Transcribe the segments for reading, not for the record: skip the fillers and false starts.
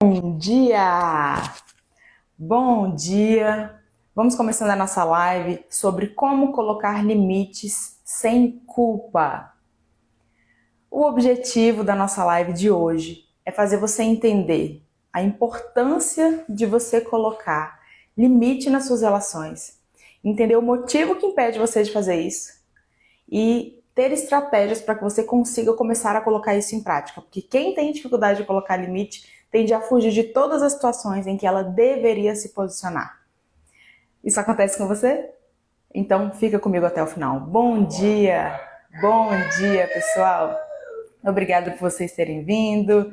Bom dia! Bom dia! Vamos começando a nossa live sobre como colocar limites sem culpa. O objetivo da nossa live de hoje é fazer você entender a importância de você colocar limite nas suas relações, entender o motivo que impede você de fazer isso e ter estratégias para que você consiga começar a colocar isso em prática. Porque quem tem dificuldade de colocar limite tende a fugir de todas as situações em que ela deveria se posicionar. Isso acontece com você? Então fica comigo até o final. Bom dia! Bom dia, pessoal! Obrigada por vocês terem vindo.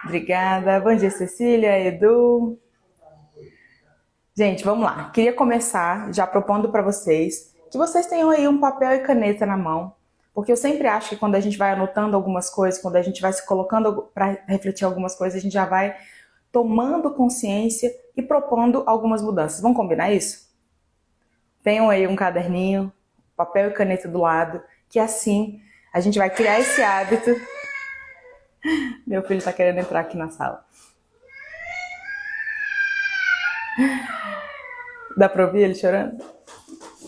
Obrigada. Bom dia, Cecília, Edu. Gente, vamos lá. Queria começar já propondo para vocês que vocês tenham aí um papel e caneta na mão, porque eu sempre acho que quando a gente vai anotando algumas coisas, quando a gente vai se colocando para refletir algumas coisas, a gente já vai tomando consciência e propondo algumas mudanças. Vamos combinar isso? Tenham aí um caderninho, papel e caneta do lado, que assim a gente vai criar esse hábito. Meu filho está querendo entrar aqui na sala. Dá para ouvir ele chorando?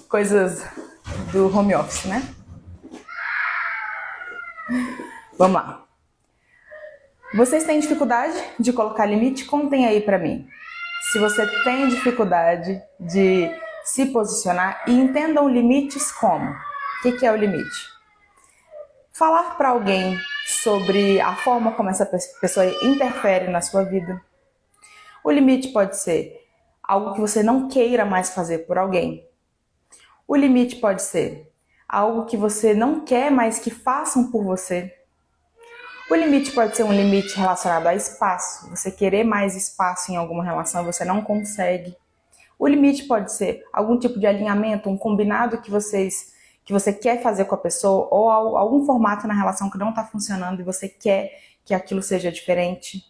Coisas do home office, né? Vamos lá. Vocês têm dificuldade de colocar limite? Contem aí pra mim. Se você tem dificuldade de se posicionar e entendam limites como. O que é o limite? Falar para alguém sobre a forma como essa pessoa interfere na sua vida. O limite pode ser algo que você não queira mais fazer por alguém. O limite pode ser algo que você não quer mais que façam por você. O limite pode ser um limite relacionado a espaço. Você querer mais espaço em alguma relação, você não consegue. O limite pode ser algum tipo de alinhamento, um combinado que você quer fazer com a pessoa, ou algum formato na relação que não está funcionando e você quer que aquilo seja diferente.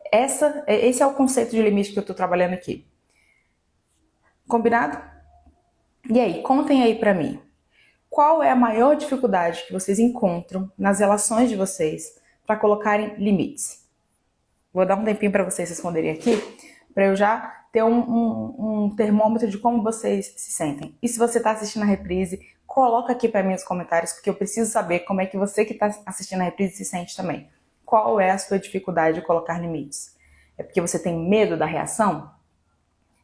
Esse é o conceito de limite que eu estou trabalhando aqui. Combinado? E aí, contem aí pra mim. Qual é a maior dificuldade que vocês encontram nas relações de vocês para colocarem limites? Vou dar um tempinho para vocês responderem aqui, para eu já ter um termômetro de como vocês se sentem. E se você está assistindo a reprise, coloca aqui para mim nos comentários, porque eu preciso saber como é que você que está assistindo a reprise se sente também. Qual é a sua dificuldade de colocar limites? É porque você tem medo da reação?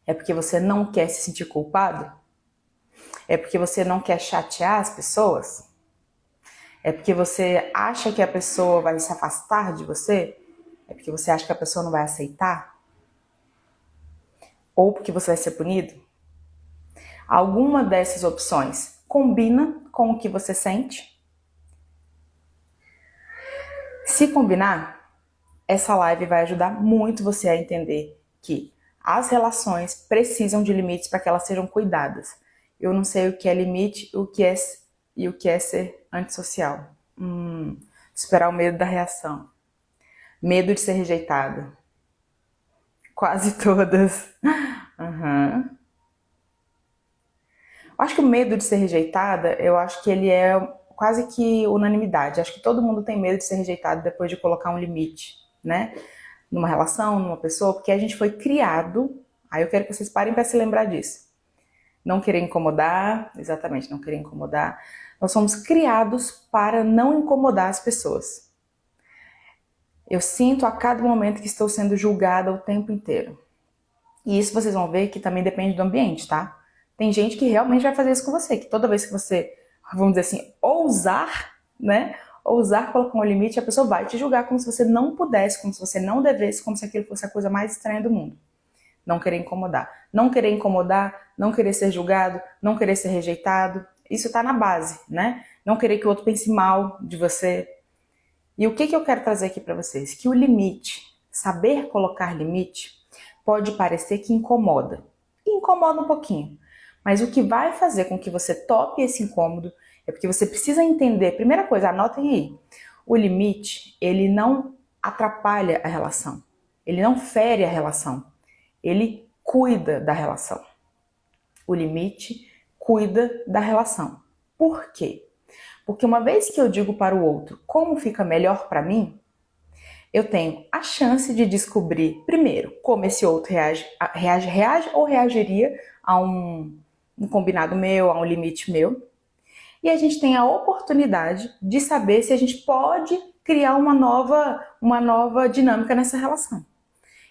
É porque você não quer se sentir culpado? É porque você não quer chatear as pessoas? É porque você acha que a pessoa vai se afastar de você? É porque você acha que a pessoa não vai aceitar? Ou porque você vai ser punido? Alguma dessas opções combina com o que você sente? Se combinar, essa live vai ajudar muito você a entender que as relações precisam de limites para que elas sejam cuidadas. Eu não sei o que é limite e o que é ser antissocial. Superar o medo da reação. Medo de ser rejeitado. Quase todas. Uhum. Eu acho que o medo de ser rejeitada, eu acho que ele é quase que unanimidade. Acho que todo mundo tem medo de ser rejeitado depois de colocar um limite, né? Numa relação, numa pessoa, porque a gente foi criado. Aí eu quero que vocês parem para se lembrar disso. Não querer incomodar, exatamente, não querer incomodar. Nós somos criados para não incomodar as pessoas. Eu sinto a cada momento que estou sendo julgada o tempo inteiro. E isso vocês vão ver que também depende do ambiente, tá? Tem gente que realmente vai fazer isso com você, que toda vez que você, vamos dizer assim, ousar, né? Ousar colocar um limite, a pessoa vai te julgar como se você não pudesse, como se você não devesse, como se aquilo fosse a coisa mais estranha do mundo. Não querer incomodar. Não querer incomodar, não querer ser julgado, não querer ser rejeitado. Isso tá na base, né? Não querer que o outro pense mal de você. E o que eu quero trazer aqui para vocês? Que o limite, saber colocar limite, pode parecer que incomoda. E incomoda um pouquinho. Mas o que vai fazer com que você tope esse incômodo é porque você precisa entender, primeira coisa, anotem aí, o limite, ele não atrapalha a relação. Ele não fere a relação. Ele cuida da relação. O limite cuida da relação. Por quê? Porque uma vez que eu digo para o outro como fica melhor para mim, eu tenho a chance de descobrir, primeiro, como esse outro reage ou reagiria a um combinado meu, a um limite meu. E a gente tem a oportunidade de saber se a gente pode criar uma nova dinâmica nessa relação.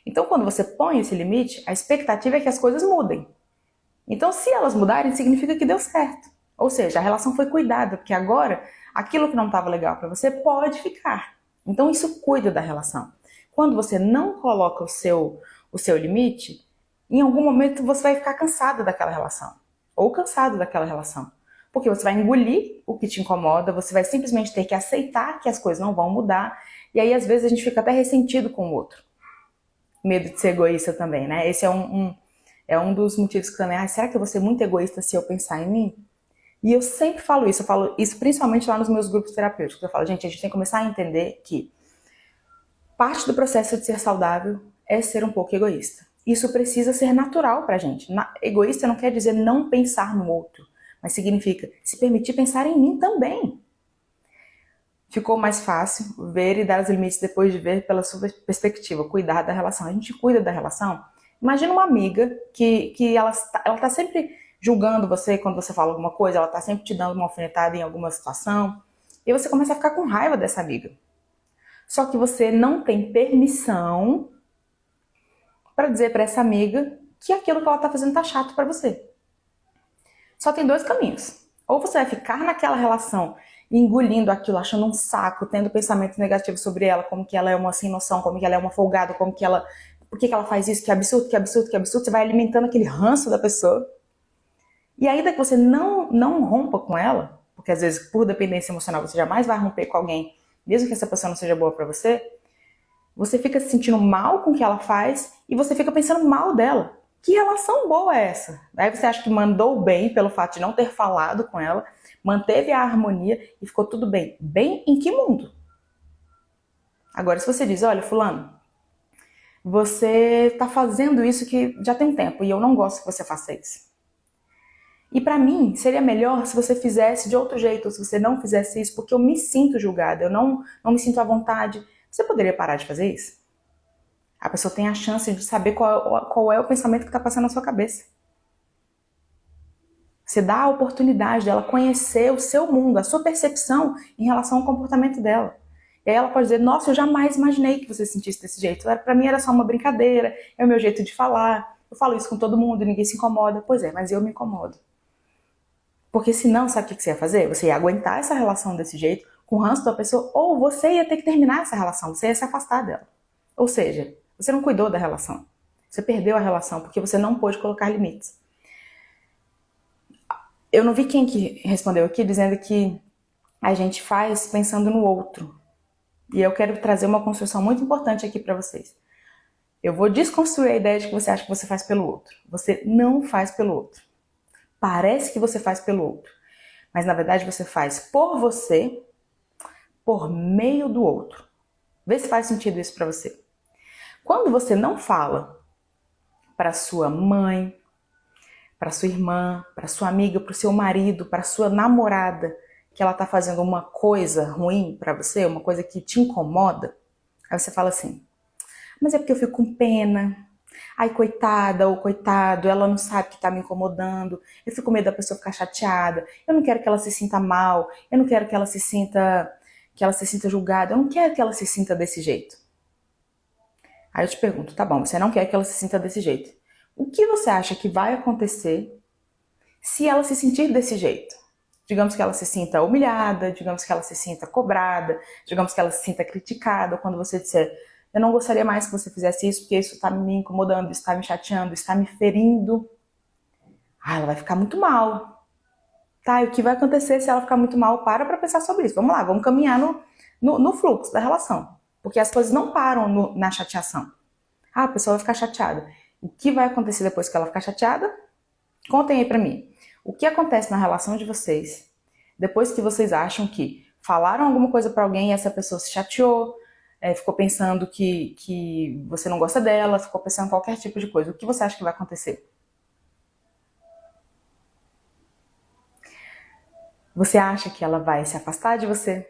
Então, quando você põe esse limite, a expectativa é que as coisas mudem. Então, se elas mudarem, significa que deu certo. Ou seja, a relação foi cuidada, porque agora aquilo que não estava legal para você pode ficar. Então, isso cuida da relação. Quando você não coloca o seu limite, em algum momento você vai ficar cansada daquela relação. Ou cansado daquela relação. Porque você vai engolir o que te incomoda, você vai simplesmente ter que aceitar que as coisas não vão mudar. E aí, às vezes, a gente fica até ressentido com o outro. Medo de ser egoísta também, né? Esse é um dos motivos que também, será que eu vou ser muito egoísta se eu pensar em mim? E eu sempre falo isso, eu falo isso principalmente lá nos meus grupos terapêuticos. Eu falo, gente, a gente tem que começar a entender que parte do processo de ser saudável é ser um pouco egoísta. Isso precisa ser natural pra gente. Egoísta não quer dizer não pensar no outro, mas significa se permitir pensar em mim também. Ficou mais fácil ver e dar os limites depois de ver pela sua perspectiva, cuidar da relação. A gente cuida da relação. Imagina uma amiga que ela tá sempre julgando você quando você fala alguma coisa, ela tá sempre te dando uma alfinetada em alguma situação, e você começa a ficar com raiva dessa amiga. Só que você não tem permissão para dizer para essa amiga que aquilo que ela tá fazendo tá chato para você. Só tem dois caminhos. Ou você vai ficar naquela relação engolindo aquilo, achando um saco, tendo pensamentos negativos sobre ela, como que ela é uma sem noção, como que ela é uma folgada, como que ela... Por que ela faz isso? Que absurdo, que absurdo, que absurdo. Você vai alimentando aquele ranço da pessoa. E ainda que você não rompa com ela, porque às vezes por dependência emocional você jamais vai romper com alguém, mesmo que essa pessoa não seja boa pra você, você fica se sentindo mal com o que ela faz e você fica pensando mal dela. Que relação boa é essa? Aí você acha que mandou bem pelo fato de não ter falado com ela, manteve a harmonia e ficou tudo bem. Bem em que mundo? Agora, se você diz, olha, fulano, você tá fazendo isso que já tem tempo e eu não gosto que você faça isso. E pra mim, seria melhor se você fizesse de outro jeito, ou se você não fizesse isso, porque eu me sinto julgada, eu não me sinto à vontade. Você poderia parar de fazer isso? A pessoa tem a chance de saber qual é o pensamento que está passando na sua cabeça. Você dá a oportunidade dela conhecer o seu mundo, a sua percepção em relação ao comportamento dela. E aí ela pode dizer, nossa, eu jamais imaginei que você sentisse desse jeito. Pra mim era só uma brincadeira, é o meu jeito de falar. Eu falo isso com todo mundo, ninguém se incomoda. Pois é, mas eu me incomodo. Porque senão, sabe o que você ia fazer? Você ia aguentar essa relação desse jeito, com o ranço da pessoa, ou você ia ter que terminar essa relação, você ia se afastar dela. Ou seja, você não cuidou da relação. Você perdeu a relação porque você não pôde colocar limites. Eu não vi quem que respondeu aqui dizendo que a gente faz pensando no outro. E eu quero trazer uma construção muito importante aqui para vocês. Eu vou desconstruir a ideia de que você acha que você faz pelo outro. Você não faz pelo outro. Parece que você faz pelo outro. Mas na verdade você faz por você, por meio do outro. Vê se faz sentido isso para você. Quando você não fala para sua mãe, para sua irmã, para sua amiga, para o seu marido, para sua namorada, que ela tá fazendo uma coisa ruim para você, uma coisa que te incomoda, aí você fala assim, mas é porque eu fico com pena, ai coitada ou coitado, ela não sabe que tá me incomodando, eu fico com medo da pessoa ficar chateada, eu não quero que ela se sinta mal, eu não quero que ela se sinta julgada, eu não quero que ela se sinta desse jeito. Aí eu te pergunto, tá bom, você não quer que ela se sinta desse jeito. O que você acha que vai acontecer se ela se sentir desse jeito? Digamos que ela se sinta humilhada, digamos que ela se sinta cobrada, digamos que ela se sinta criticada, quando você disser, eu não gostaria mais que você fizesse isso, porque isso está me incomodando, isso está me chateando, isso está me ferindo. Ela vai ficar muito mal. Tá, e o que vai acontecer se ela ficar muito mal? Para pensar sobre isso. Vamos lá, vamos caminhar no fluxo da relação. Porque as coisas não param na chateação. A pessoa vai ficar chateada. O que vai acontecer depois que ela ficar chateada? Contem aí pra mim. O que acontece na relação de vocês depois que vocês acham que falaram alguma coisa pra alguém e essa pessoa se chateou, ficou pensando que você não gosta dela, ficou pensando em qualquer tipo de coisa. O que você acha que vai acontecer? Você acha que ela vai se afastar de você?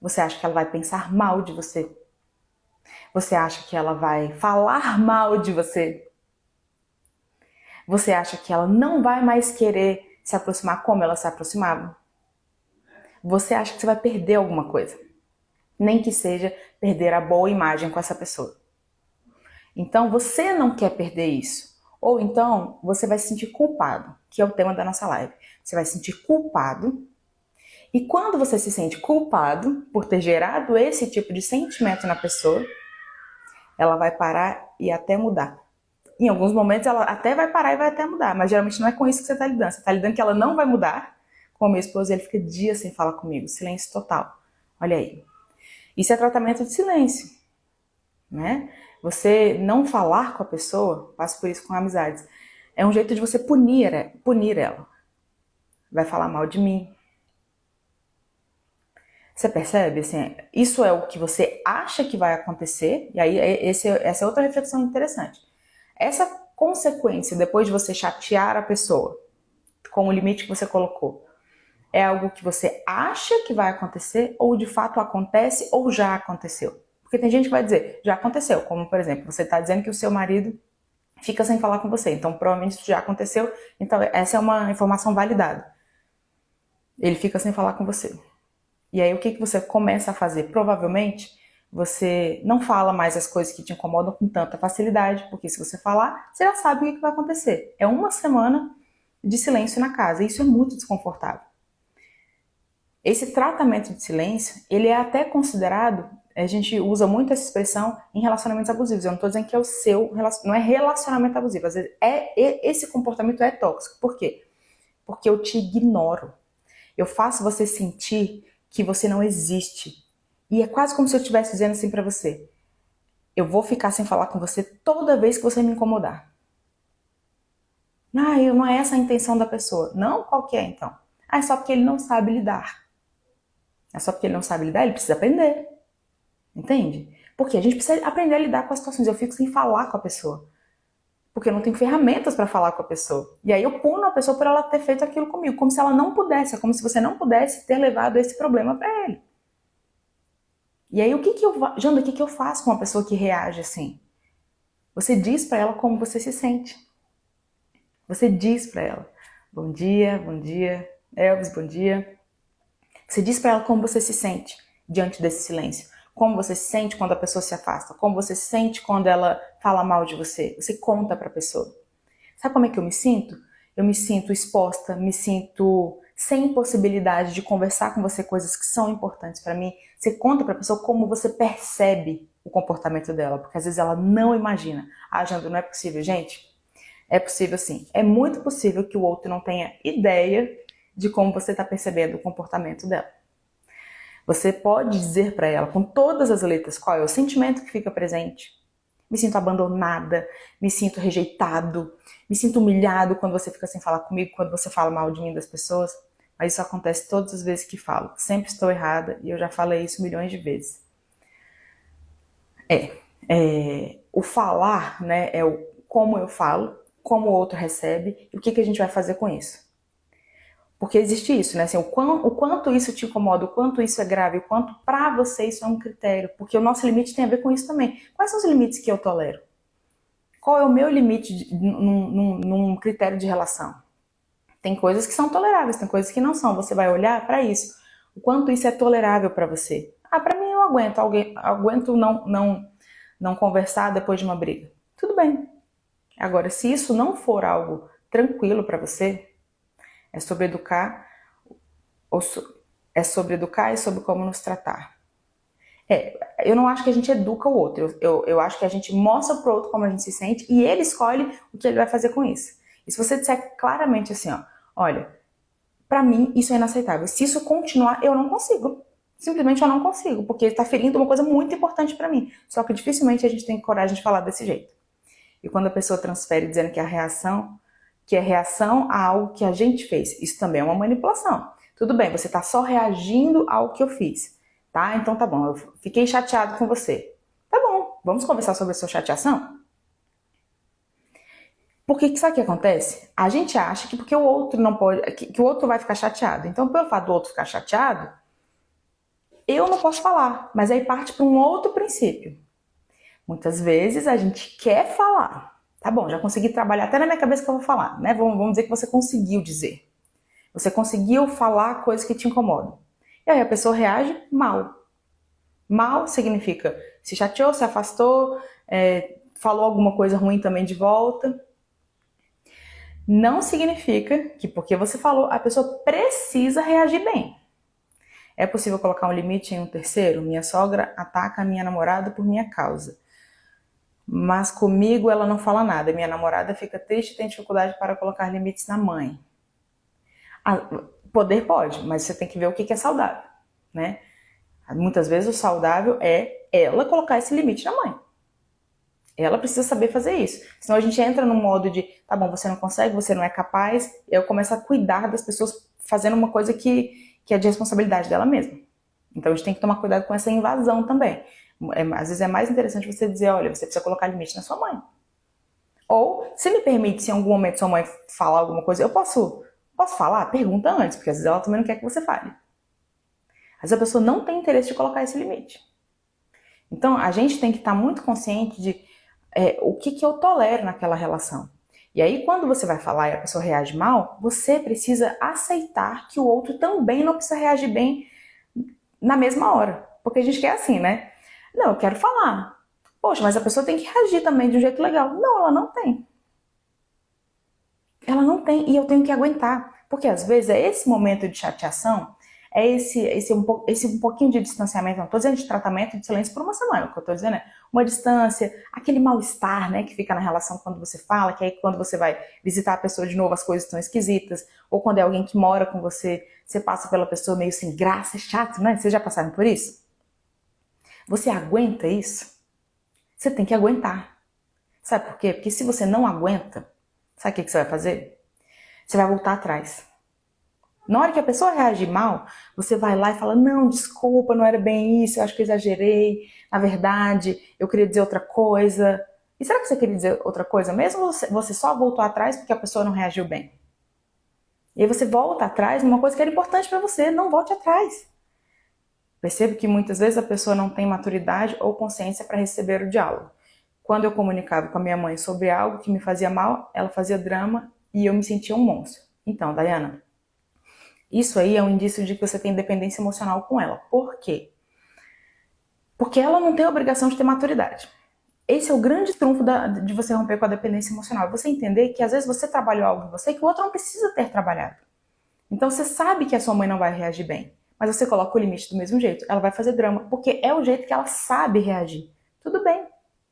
Você acha que ela vai pensar mal de você? Você acha que ela vai falar mal de você? Você acha que ela não vai mais querer se aproximar como ela se aproximava? Você acha que você vai perder alguma coisa? Nem que seja perder a boa imagem com essa pessoa. Então você não quer perder isso. Ou então você vai se sentir culpado, que é o tema da nossa live. Você vai se sentir culpado. E quando você se sente culpado por ter gerado esse tipo de sentimento na pessoa, ela vai parar e até mudar. Em alguns momentos ela até vai parar e vai até mudar, mas geralmente não é com isso que você está lidando. Você está lidando que ela não vai mudar. Com o meu esposo, ele fica dias sem falar comigo, silêncio total. Olha aí. Isso é tratamento de silêncio, né? Você não falar com a pessoa, passo por isso com amizades, é um jeito de você punir ela. Vai falar mal de mim. Você percebe? Assim, isso é o que você acha que vai acontecer, e aí essa é outra reflexão interessante. Essa consequência, depois de você chatear a pessoa com o limite que você colocou, é algo que você acha que vai acontecer, ou de fato acontece, ou já aconteceu? Porque tem gente que vai dizer, já aconteceu, como por exemplo, você está dizendo que o seu marido fica sem falar com você, então provavelmente isso já aconteceu, então essa é uma informação validada. Ele fica sem falar com você. E aí o que você começa a fazer? Provavelmente você não fala mais as coisas que te incomodam com tanta facilidade, porque se você falar, você já sabe o que vai acontecer. É uma semana de silêncio na casa, e isso é muito desconfortável. Esse tratamento de silêncio, ele é até considerado, a gente usa muito essa expressão em relacionamentos abusivos. Eu não estou dizendo que é o seu, não é relacionamento abusivo, às vezes esse comportamento é tóxico. Por quê? Porque eu te ignoro. Eu faço você sentir que você não existe. E é quase como se eu estivesse dizendo assim pra você: eu vou ficar sem falar com você toda vez que você me incomodar. Não é essa a intenção da pessoa. Não, qual que é então? É só porque ele não sabe lidar. É só porque ele não sabe lidar, ele precisa aprender. Entende? Porque a gente precisa aprender a lidar com as situações. Eu fico sem falar com a pessoa. Porque eu não tenho ferramentas para falar com a pessoa. E aí eu puno a pessoa por ela ter feito aquilo comigo, como se ela não pudesse, é como se você não pudesse ter levado esse problema para ele. E aí Janda, o que eu faço com uma pessoa que reage assim? Você diz para ela como você se sente. Você diz para ela: bom dia, Elvis, bom dia. Você diz para ela como você se sente diante desse silêncio. Como você se sente quando a pessoa se afasta. Como você se sente quando ela fala mal de você. Você conta para a pessoa. Sabe como é que eu me sinto? Eu me sinto exposta, me sinto sem possibilidade de conversar com você coisas que são importantes para mim. Você conta para a pessoa como você percebe o comportamento dela, porque às vezes ela não imagina. Janda, não é possível. Gente, é possível sim. É muito possível que o outro não tenha ideia de como você está percebendo o comportamento dela. Você pode dizer para ela com todas as letras qual é o sentimento que fica presente. Me sinto abandonada, me sinto rejeitado, me sinto humilhado quando você fica sem falar comigo, quando você fala mal de mim das pessoas. Mas isso acontece todas as vezes que falo. Sempre estou errada e eu já falei isso milhões de vezes. O falar, né, é o como eu falo, como o outro recebe e o que a gente vai fazer com isso. Porque existe isso, né? Assim, o quanto isso te incomoda, o quanto isso é grave, o quanto pra você isso é um critério. Porque o nosso limite tem a ver com isso também. Quais são os limites que eu tolero? Qual é o meu limite num critério de relação? Tem coisas que são toleráveis, tem coisas que não são. Você vai olhar pra isso. O quanto isso é tolerável pra você? Pra mim eu aguento. Aguento não conversar depois de uma briga. Tudo bem. Agora, se isso não for algo tranquilo pra você, é sobre educar e sobre como nos tratar. Eu não acho que a gente educa o outro. Eu acho que a gente mostra pro outro como a gente se sente e ele escolhe o que ele vai fazer com isso. E se você disser claramente assim, olha, pra mim isso é inaceitável. Se isso continuar, eu não consigo. Simplesmente eu não consigo, porque está ferindo uma coisa muito importante pra mim. Só que dificilmente a gente tem coragem de falar desse jeito. E quando a pessoa transfere dizendo que é reação a algo que a gente fez. Isso também é uma manipulação. Tudo bem, você está só reagindo ao que eu fiz, tá? Então tá bom, eu fiquei chateado com você. Tá bom, vamos conversar sobre a sua chateação? Porque sabe o que acontece? A gente acha que porque o outro não pode, que o outro vai ficar chateado. Então, pelo fato do outro ficar chateado, eu não posso falar. Mas aí parte para um outro princípio. Muitas vezes a gente quer falar. Tá bom, já consegui trabalhar até na minha cabeça que eu vou falar, né? Vamos dizer que você conseguiu dizer. Você conseguiu falar coisas que te incomodam. E aí a pessoa reage mal. Mal significa se chateou, se afastou, falou alguma coisa ruim também de volta. Não significa que porque você falou, a pessoa precisa reagir bem. É possível colocar um limite em um terceiro? Minha sogra ataca a minha namorada por minha causa. Mas comigo ela não fala nada. Minha namorada fica triste e tem dificuldade para colocar limites na mãe. Poder pode, mas você tem que ver o que é saudável, né? Muitas vezes o saudável é ela colocar esse limite na mãe. Ela precisa saber fazer isso. Senão a gente entra no modo de, tá bom, você não consegue, você não é capaz, e eu começo a cuidar das pessoas fazendo uma coisa que é de responsabilidade dela mesma. Então a gente tem que tomar cuidado com essa invasão também. Às vezes é mais interessante você dizer, olha, você precisa colocar limite na sua mãe. Ou, se me permite, se em algum momento sua mãe falar alguma coisa, eu posso falar? Pergunta antes, porque às vezes ela também não quer que você fale. Às vezes a pessoa não tem interesse de colocar esse limite. Então a gente tem que estar muito consciente de o que eu tolero naquela relação. E aí, quando você vai falar e a pessoa reage mal, você precisa aceitar que o outro também não precisa reagir bem na mesma hora. Porque a gente quer assim, né? Não, eu quero falar. Poxa, mas a pessoa tem que reagir também de um jeito legal. Não, ela não tem. Ela não tem, e eu tenho que aguentar. Porque às vezes é esse momento de chateação, é esse um pouquinho de distanciamento, não estou dizendo de tratamento de silêncio por uma semana, o que eu estou dizendo é uma distância, aquele mal-estar, né, que fica na relação quando você fala, que aí quando você vai visitar a pessoa de novo as coisas estão esquisitas, ou quando é alguém que mora com você, você passa pela pessoa meio sem graça, é chato, né? Vocês já passaram por isso? Você aguenta isso? Você tem que aguentar. Sabe por quê? Porque se você não aguenta, sabe o que você vai fazer? Você vai voltar atrás. Na hora que a pessoa reagir mal, você vai lá e fala, não, desculpa, não era bem isso, eu acho que eu exagerei, na verdade, eu queria dizer outra coisa. E será que você queria dizer outra coisa mesmo ou você só voltou atrás porque a pessoa não reagiu bem? E aí você volta atrás numa coisa que era importante para você, não volte atrás. Percebo que muitas vezes a pessoa não tem maturidade ou consciência para receber o diálogo. Quando eu comunicava com a minha mãe sobre algo que me fazia mal, ela fazia drama e eu me sentia um monstro. Então, Dayana, isso aí é um indício de que você tem dependência emocional com ela. Por quê? Porque ela não tem a obrigação de ter maturidade. Esse é o grande trunfo de você romper com a dependência emocional. Você entender que às vezes você trabalhou algo em você que o outro não precisa ter trabalhado. Então você sabe que a sua mãe não vai reagir bem, mas você coloca o limite do mesmo jeito. Ela vai fazer drama, porque é o jeito que ela sabe reagir. Tudo bem,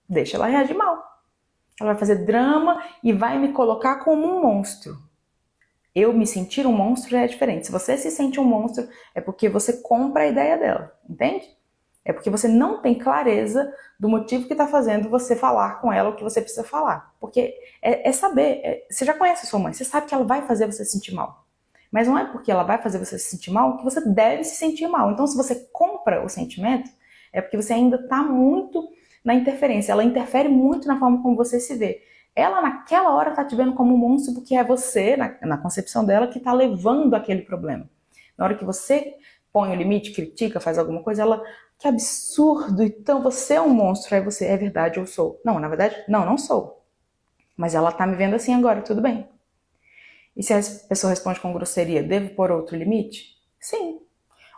deixa ela reagir mal. Ela vai fazer drama e vai me colocar como um monstro. Eu me sentir um monstro já é diferente. Se você se sente um monstro, é porque você compra a ideia dela, entende? É porque você não tem clareza do motivo que está fazendo você falar com ela o que você precisa falar. Porque é saber, você já conhece a sua mãe, você sabe que ela vai fazer você se sentir mal. Mas não é porque ela vai fazer você se sentir mal que você deve se sentir mal. Então, se você compra o sentimento, é porque você ainda está muito na interferência. Ela interfere muito na forma como você se vê. Ela, naquela hora, está te vendo como um monstro porque é você, na concepção dela, que está levando aquele problema. Na hora que você põe o limite, critica, faz alguma coisa, ela, que absurdo, então você é um monstro. Aí você, é verdade, eu sou. Não, na verdade, não sou. Mas ela está me vendo assim agora, tudo bem. E se a pessoa responde com grosseria, devo pôr outro limite? Sim.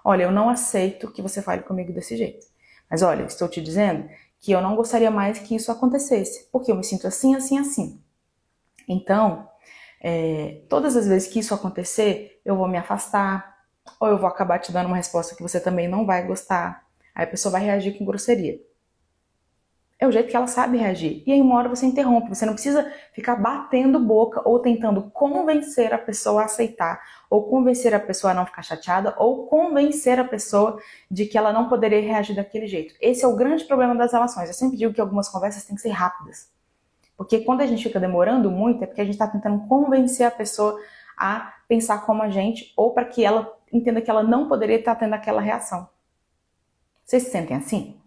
Olha, eu não aceito que você fale comigo desse jeito. Mas olha, estou te dizendo que eu não gostaria mais que isso acontecesse, porque eu me sinto assim, assim, assim. Então, todas as vezes que isso acontecer, eu vou me afastar, ou eu vou acabar te dando uma resposta que você também não vai gostar. Aí a pessoa vai reagir com grosseria. É o jeito que ela sabe reagir. E aí uma hora você interrompe. Você não precisa ficar batendo boca ou tentando convencer a pessoa a aceitar, ou convencer a pessoa a não ficar chateada, ou convencer a pessoa de que ela não poderia reagir daquele jeito. Esse é o grande problema das relações. Eu sempre digo que algumas conversas têm que ser rápidas. Porque quando a gente fica demorando muito, é porque a gente está tentando convencer a pessoa a pensar como a gente, ou para que ela entenda que ela não poderia estar tendo aquela reação. Vocês se sentem assim?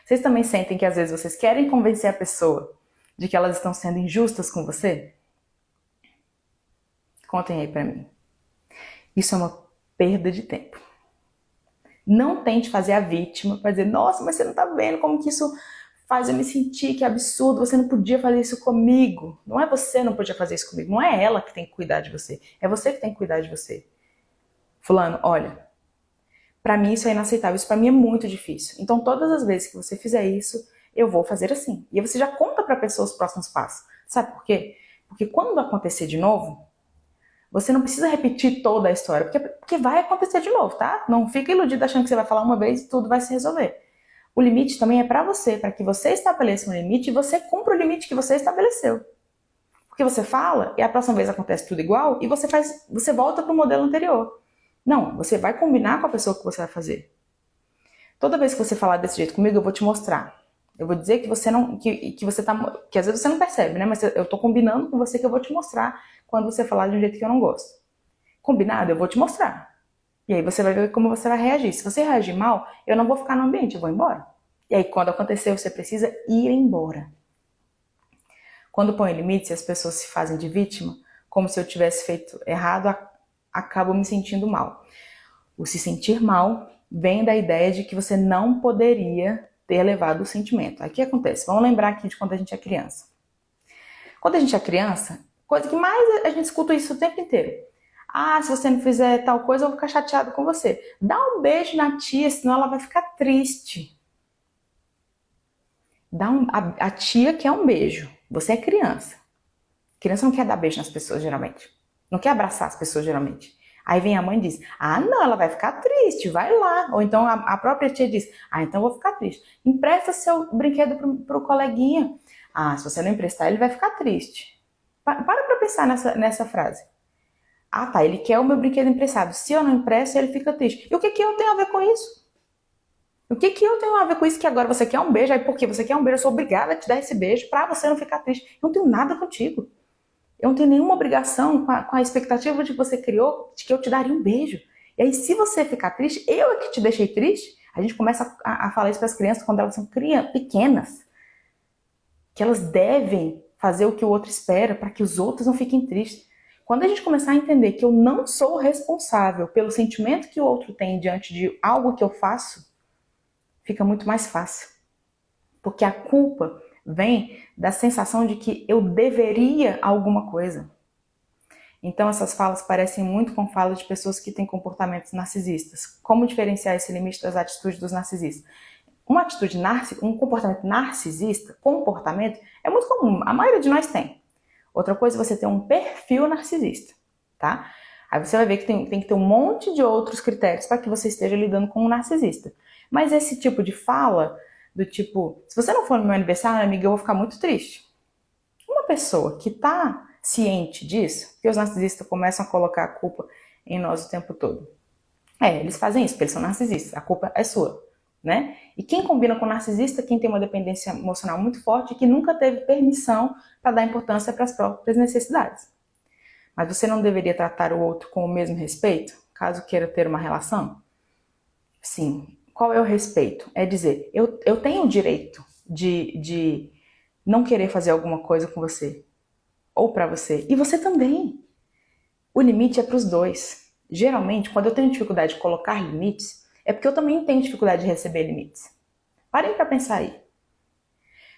Vocês também sentem que às vezes vocês querem convencer a pessoa de que elas estão sendo injustas com você? Contem aí pra mim. Isso é uma perda de tempo. Não tente fazer a vítima para dizer, nossa, mas você não tá vendo como que isso faz eu me sentir, que absurdo, você não podia fazer isso comigo. Não é você que não podia fazer isso comigo, não é ela que tem que cuidar de você, é você que tem que cuidar de você. Fulano, olha, pra mim isso é inaceitável, isso pra mim é muito difícil. Então todas as vezes que você fizer isso, eu vou fazer assim. E aí você já conta pra pessoa os próximos passos. Sabe por quê? Porque quando acontecer de novo, você não precisa repetir toda a história, porque vai acontecer de novo, tá? Não fica iludido achando que você vai falar uma vez e tudo vai se resolver. O limite também é pra você, para que você estabeleça um limite e você cumpra o limite que você estabeleceu. Porque você fala e a próxima vez acontece tudo igual e você volta pro modelo anterior. Não, você vai combinar com a pessoa que você vai fazer. Toda vez que você falar desse jeito comigo, eu vou te mostrar. Eu vou dizer que você não, que você tá, que às vezes você não percebe, né? Mas eu tô combinando com você que eu vou te mostrar quando você falar de um jeito que eu não gosto. Combinado? Eu vou te mostrar. E aí você vai ver como você vai reagir. Se você reagir mal, eu não vou ficar no ambiente, eu vou embora. E aí quando acontecer, você precisa ir embora. Quando põe limites e as pessoas se fazem de vítima, como se eu tivesse feito errado, acabo me sentindo mal. O se sentir mal vem da ideia de que você não poderia ter levado o sentimento. Aí o que acontece? Vamos lembrar aqui de quando a gente é criança. Quando a gente é criança, coisa que mais a gente escuta isso o tempo inteiro. Ah, se você não fizer tal coisa, eu vou ficar chateado com você. Dá um beijo na tia, senão ela vai ficar triste. A tia quer um beijo. Você é criança. Criança não quer dar beijo nas pessoas, geralmente. Não quer abraçar as pessoas, geralmente. Aí vem a mãe e diz, ah, não, ela vai ficar triste, vai lá. Ou então a própria tia diz, ah, então eu vou ficar triste. Empresta seu brinquedo pro coleguinha. Ah, se você não emprestar, ele vai ficar triste. Para pra pensar nessa frase. Ah, tá, ele quer o meu brinquedo emprestado. Se eu não empresto, ele fica triste. E o que eu tenho a ver com isso? O que eu tenho a ver com isso que agora você quer um beijo? Aí porque você quer um beijo, eu sou obrigada a te dar esse beijo pra você não ficar triste. Eu não tenho nada contigo. Eu não tenho nenhuma obrigação com a expectativa de que você criou de que eu te daria um beijo. E aí, se você ficar triste, eu é que te deixei triste. A gente começa a falar isso para as crianças quando elas são pequenas. Que elas devem fazer o que o outro espera para que os outros não fiquem tristes. Quando a gente começar a entender que eu não sou responsável pelo sentimento que o outro tem diante de algo que eu faço, fica muito mais fácil. Porque a culpa vem da sensação de que eu deveria alguma coisa. Então essas falas parecem muito com falas de pessoas que têm comportamentos narcisistas. Como diferenciar esse limite das atitudes dos narcisistas? Uma atitude um comportamento narcisista, comportamento, é muito comum, a maioria de nós tem. Outra coisa é você ter um perfil narcisista, tá? Aí você vai ver que tem que ter um monte de outros critérios para que você esteja lidando com um narcisista. Mas esse tipo de fala, do tipo, se você não for no meu aniversário, amiga, eu vou ficar muito triste. Uma pessoa que tá ciente disso, porque os narcisistas começam a colocar a culpa em nós o tempo todo. Eles fazem isso, porque eles são narcisistas, a culpa é sua, né? E quem combina com narcisista, quem tem uma dependência emocional muito forte e que nunca teve permissão para dar importância para as próprias necessidades. Mas você não deveria tratar o outro com o mesmo respeito, caso queira ter uma relação? Sim. Qual é o respeito? É dizer, eu tenho o direito de não querer fazer alguma coisa com você. Ou pra você. E você também. O limite é pros dois. Geralmente, quando eu tenho dificuldade de colocar limites, é porque eu também tenho dificuldade de receber limites. Parem pra pensar aí.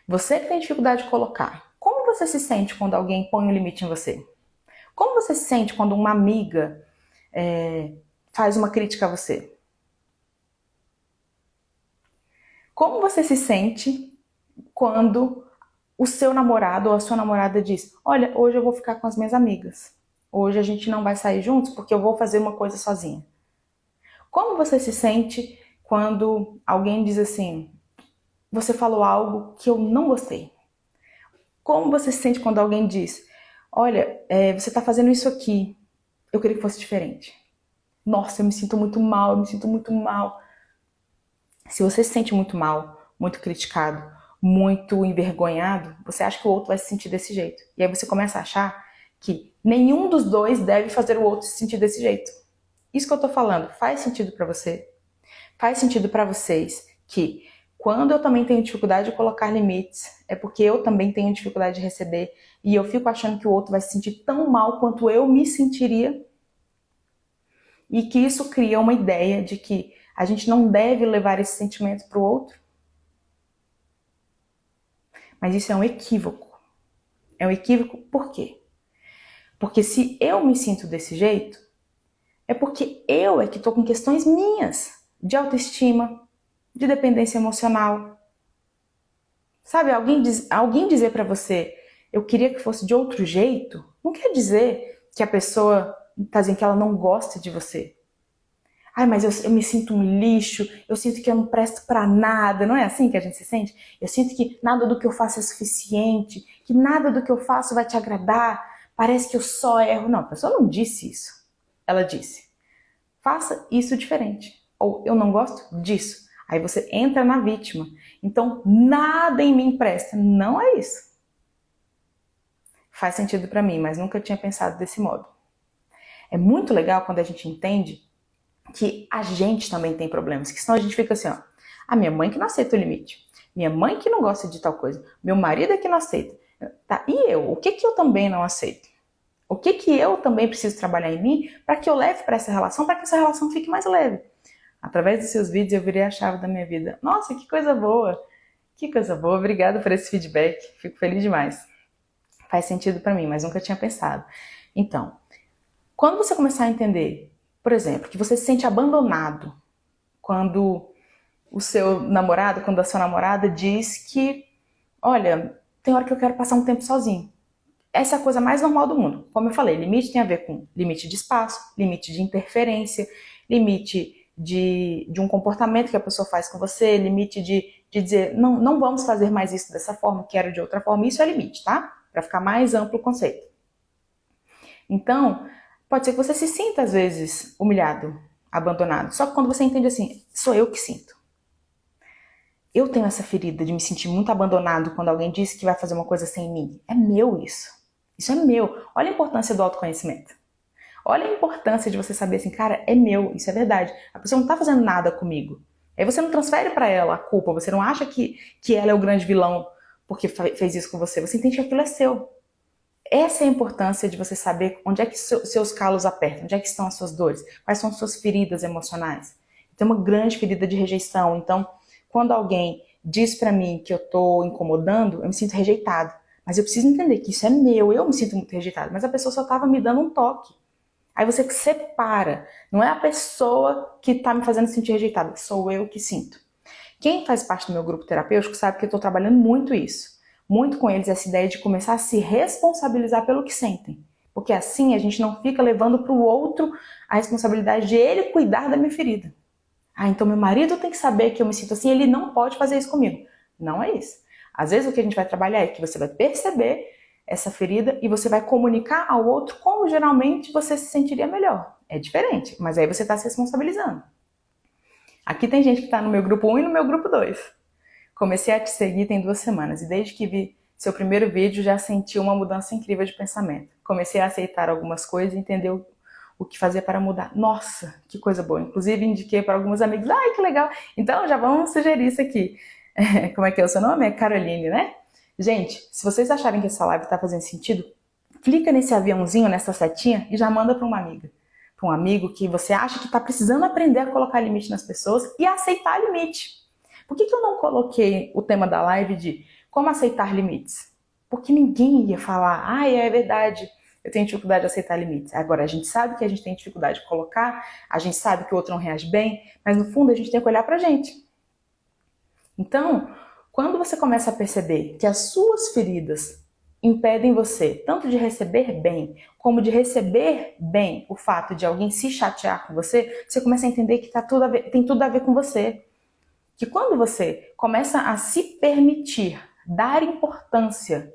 Você que tem dificuldade de colocar, como você se sente quando alguém põe um limite em você? Como você se sente quando uma amiga faz uma crítica a você? Como você se sente quando o seu namorado ou a sua namorada diz, olha, hoje eu vou ficar com as minhas amigas. Hoje a gente não vai sair juntos porque eu vou fazer uma coisa sozinha. Como você se sente quando alguém diz assim, você falou algo que eu não gostei? Como você se sente quando alguém diz, olha, você está fazendo isso aqui, eu queria que fosse diferente. Nossa, eu me sinto muito mal, eu me sinto muito mal. Se você se sente muito mal, muito criticado, muito envergonhado, você acha que o outro vai se sentir desse jeito. E aí você começa a achar que nenhum dos dois deve fazer o outro se sentir desse jeito. Isso que eu tô falando faz sentido pra você? Faz sentido pra vocês que quando eu também tenho dificuldade de colocar limites, é porque eu também tenho dificuldade de receber e eu fico achando que o outro vai se sentir tão mal quanto eu me sentiria e que isso cria uma ideia de que a gente não deve levar esse sentimento pro outro. Mas isso é um equívoco. É um equívoco por quê? Porque se eu me sinto desse jeito, é porque eu é que estou com questões minhas de autoestima, de dependência emocional. Sabe, alguém dizer pra você, eu queria que fosse de outro jeito, não quer dizer que a pessoa tá dizendo que ela não gosta de você. Ai, mas eu me sinto um lixo, eu sinto que eu não presto pra nada, não é assim que a gente se sente? Eu sinto que nada do que eu faço é suficiente, que nada do que eu faço vai te agradar, parece que eu só erro. Não, a pessoa não disse isso. Ela disse, faça isso diferente. Ou eu não gosto disso. Aí você entra na vítima. Então, nada em mim presta. Não é isso. Faz sentido pra mim, mas nunca tinha pensado desse modo. É muito legal quando a gente entende que a gente também tem problemas, que senão a gente fica assim, ó, a minha mãe que não aceita o limite, minha mãe que não gosta de tal coisa, meu marido é que não aceita, tá? E eu? O que que eu também não aceito? O que que eu também preciso trabalhar em mim para que eu leve para essa relação, para que essa relação fique mais leve? Através dos seus vídeos eu virei a chave da minha vida. Nossa, que coisa boa! Que coisa boa, obrigada por esse feedback, fico feliz demais. Faz sentido para mim, mas nunca tinha pensado. Então, quando você começar a entender, por exemplo, que você se sente abandonado quando o seu namorado, quando a sua namorada diz que, olha, tem hora que eu quero passar um tempo sozinho. Essa é a coisa mais normal do mundo. Como eu falei, limite tem a ver com limite de espaço, limite de interferência, limite de um comportamento que a pessoa faz com você, limite de dizer, não vamos fazer mais isso dessa forma, quero de outra forma. Isso é limite, tá? Para ficar mais amplo o conceito. Então, pode ser que você se sinta, às vezes, humilhado, abandonado. Só que quando você entende assim, sou eu que sinto. Eu tenho essa ferida de me sentir muito abandonado quando alguém diz que vai fazer uma coisa sem mim. É meu isso. Isso é meu. Olha a importância do autoconhecimento. Olha a importância de você saber assim, cara, é meu, isso é verdade. A pessoa não tá fazendo nada comigo. Aí você não transfere pra ela a culpa, você não acha que ela é o grande vilão porque fez isso com você. Você entende que aquilo é seu. Essa é a importância de você saber onde é que seus calos apertam, onde é que estão as suas dores, quais são as suas feridas emocionais. Tem uma grande ferida de rejeição, então quando alguém diz pra mim que eu tô incomodando, eu me sinto rejeitado. Mas eu preciso entender que isso é meu, eu me sinto muito rejeitado, mas a pessoa só tava me dando um toque. Aí você separa, não é a pessoa que tá me fazendo sentir rejeitado, sou eu que sinto. Quem faz parte do meu grupo terapêutico sabe que eu tô trabalhando muito isso. Muito com eles essa ideia de começar a se responsabilizar pelo que sentem. Porque assim a gente não fica levando para o outro a responsabilidade de ele cuidar da minha ferida. Ah, então meu marido tem que saber que eu me sinto assim, ele não pode fazer isso comigo. Não é isso. Às vezes o que a gente vai trabalhar é que você vai perceber essa ferida e você vai comunicar ao outro como geralmente você se sentiria melhor. É diferente, mas aí você está se responsabilizando. Aqui tem gente que está no meu grupo 1 e no meu grupo 2. Comecei a te seguir tem 2 semanas e desde que vi seu primeiro vídeo já senti uma mudança incrível de pensamento. Comecei a aceitar algumas coisas e entender o que fazer para mudar. Nossa, que coisa boa. Inclusive indiquei para alguns amigos. Ai, que legal. Então já vamos sugerir isso aqui. Como é que é o seu nome? É Caroline, né? Gente, se vocês acharem que essa live está fazendo sentido, clica nesse aviãozinho, nessa setinha e já manda para uma amiga. Para um amigo que você acha que está precisando aprender a colocar limite nas pessoas e a aceitar limite. Por que eu não coloquei o tema da live de como aceitar limites? Porque ninguém ia falar, ah, é verdade, eu tenho dificuldade de aceitar limites. Agora, a gente sabe que a gente tem dificuldade de colocar, a gente sabe que o outro não reage bem, mas no fundo a gente tem que olhar pra gente. Então, quando você começa a perceber que as suas feridas impedem você tanto de receber bem, como de receber bem o fato de alguém se chatear com você, você começa a entender que tem tudo a ver com você. Que quando você começa a se permitir dar importância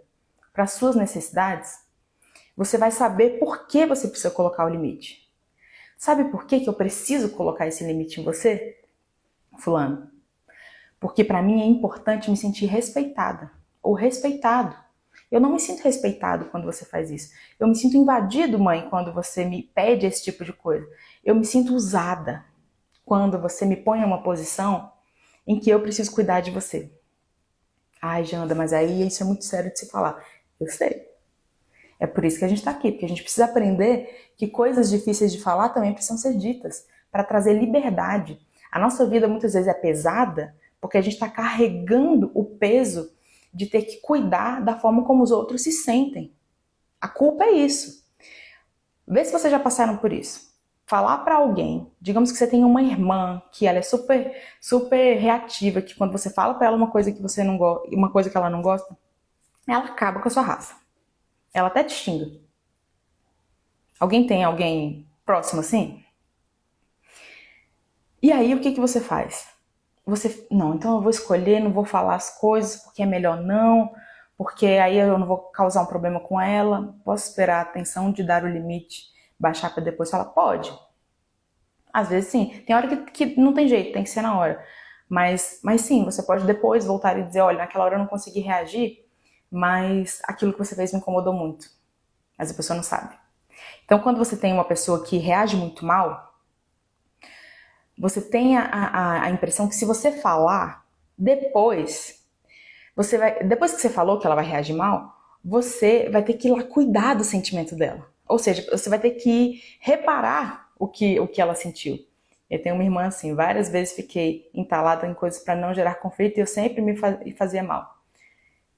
para as suas necessidades, você vai saber por que você precisa colocar o limite. Sabe por que eu preciso colocar esse limite em você, fulano? Porque para mim é importante me sentir respeitada ou respeitado. Eu não me sinto respeitado quando você faz isso. Eu me sinto invadido, mãe, quando você me pede esse tipo de coisa. Eu me sinto usada quando você me põe em uma posição em que eu preciso cuidar de você. Ai, Janda, mas aí isso é muito sério de se falar. Eu sei. É por isso que a gente está aqui, porque a gente precisa aprender que coisas difíceis de falar também precisam ser ditas, para trazer liberdade. A nossa vida muitas vezes é pesada porque a gente está carregando o peso de ter que cuidar da forma como os outros se sentem. A culpa é isso. Vê se vocês já passaram por isso. Falar pra alguém, digamos que você tem uma irmã que ela é super reativa, que quando você fala pra ela uma coisa que você não gosta, uma coisa que ela não gosta, ela acaba com a sua raça. Ela até te xinga. Alguém tem alguém próximo assim? E aí o que você faz? Não, então eu vou escolher, não vou falar as coisas porque é melhor não, porque aí eu não vou causar um problema com ela. Posso esperar a atenção de dar o limite, baixar pra depois falar? Pode. Às vezes sim. Tem hora que não tem jeito, tem que ser na hora. Mas sim, você pode depois voltar e dizer, olha, naquela hora eu não consegui reagir, mas aquilo que você fez me incomodou muito. Mas a pessoa não sabe. Então, quando você tem uma pessoa que reage muito mal, você tem a impressão que se você falar, depois que você falou que ela vai reagir mal, você vai ter que ir lá cuidar do sentimento dela. Ou seja, você vai ter que reparar o que ela sentiu. Eu tenho uma irmã assim, várias vezes fiquei entalada em coisas para não gerar conflito e eu sempre me fazia mal.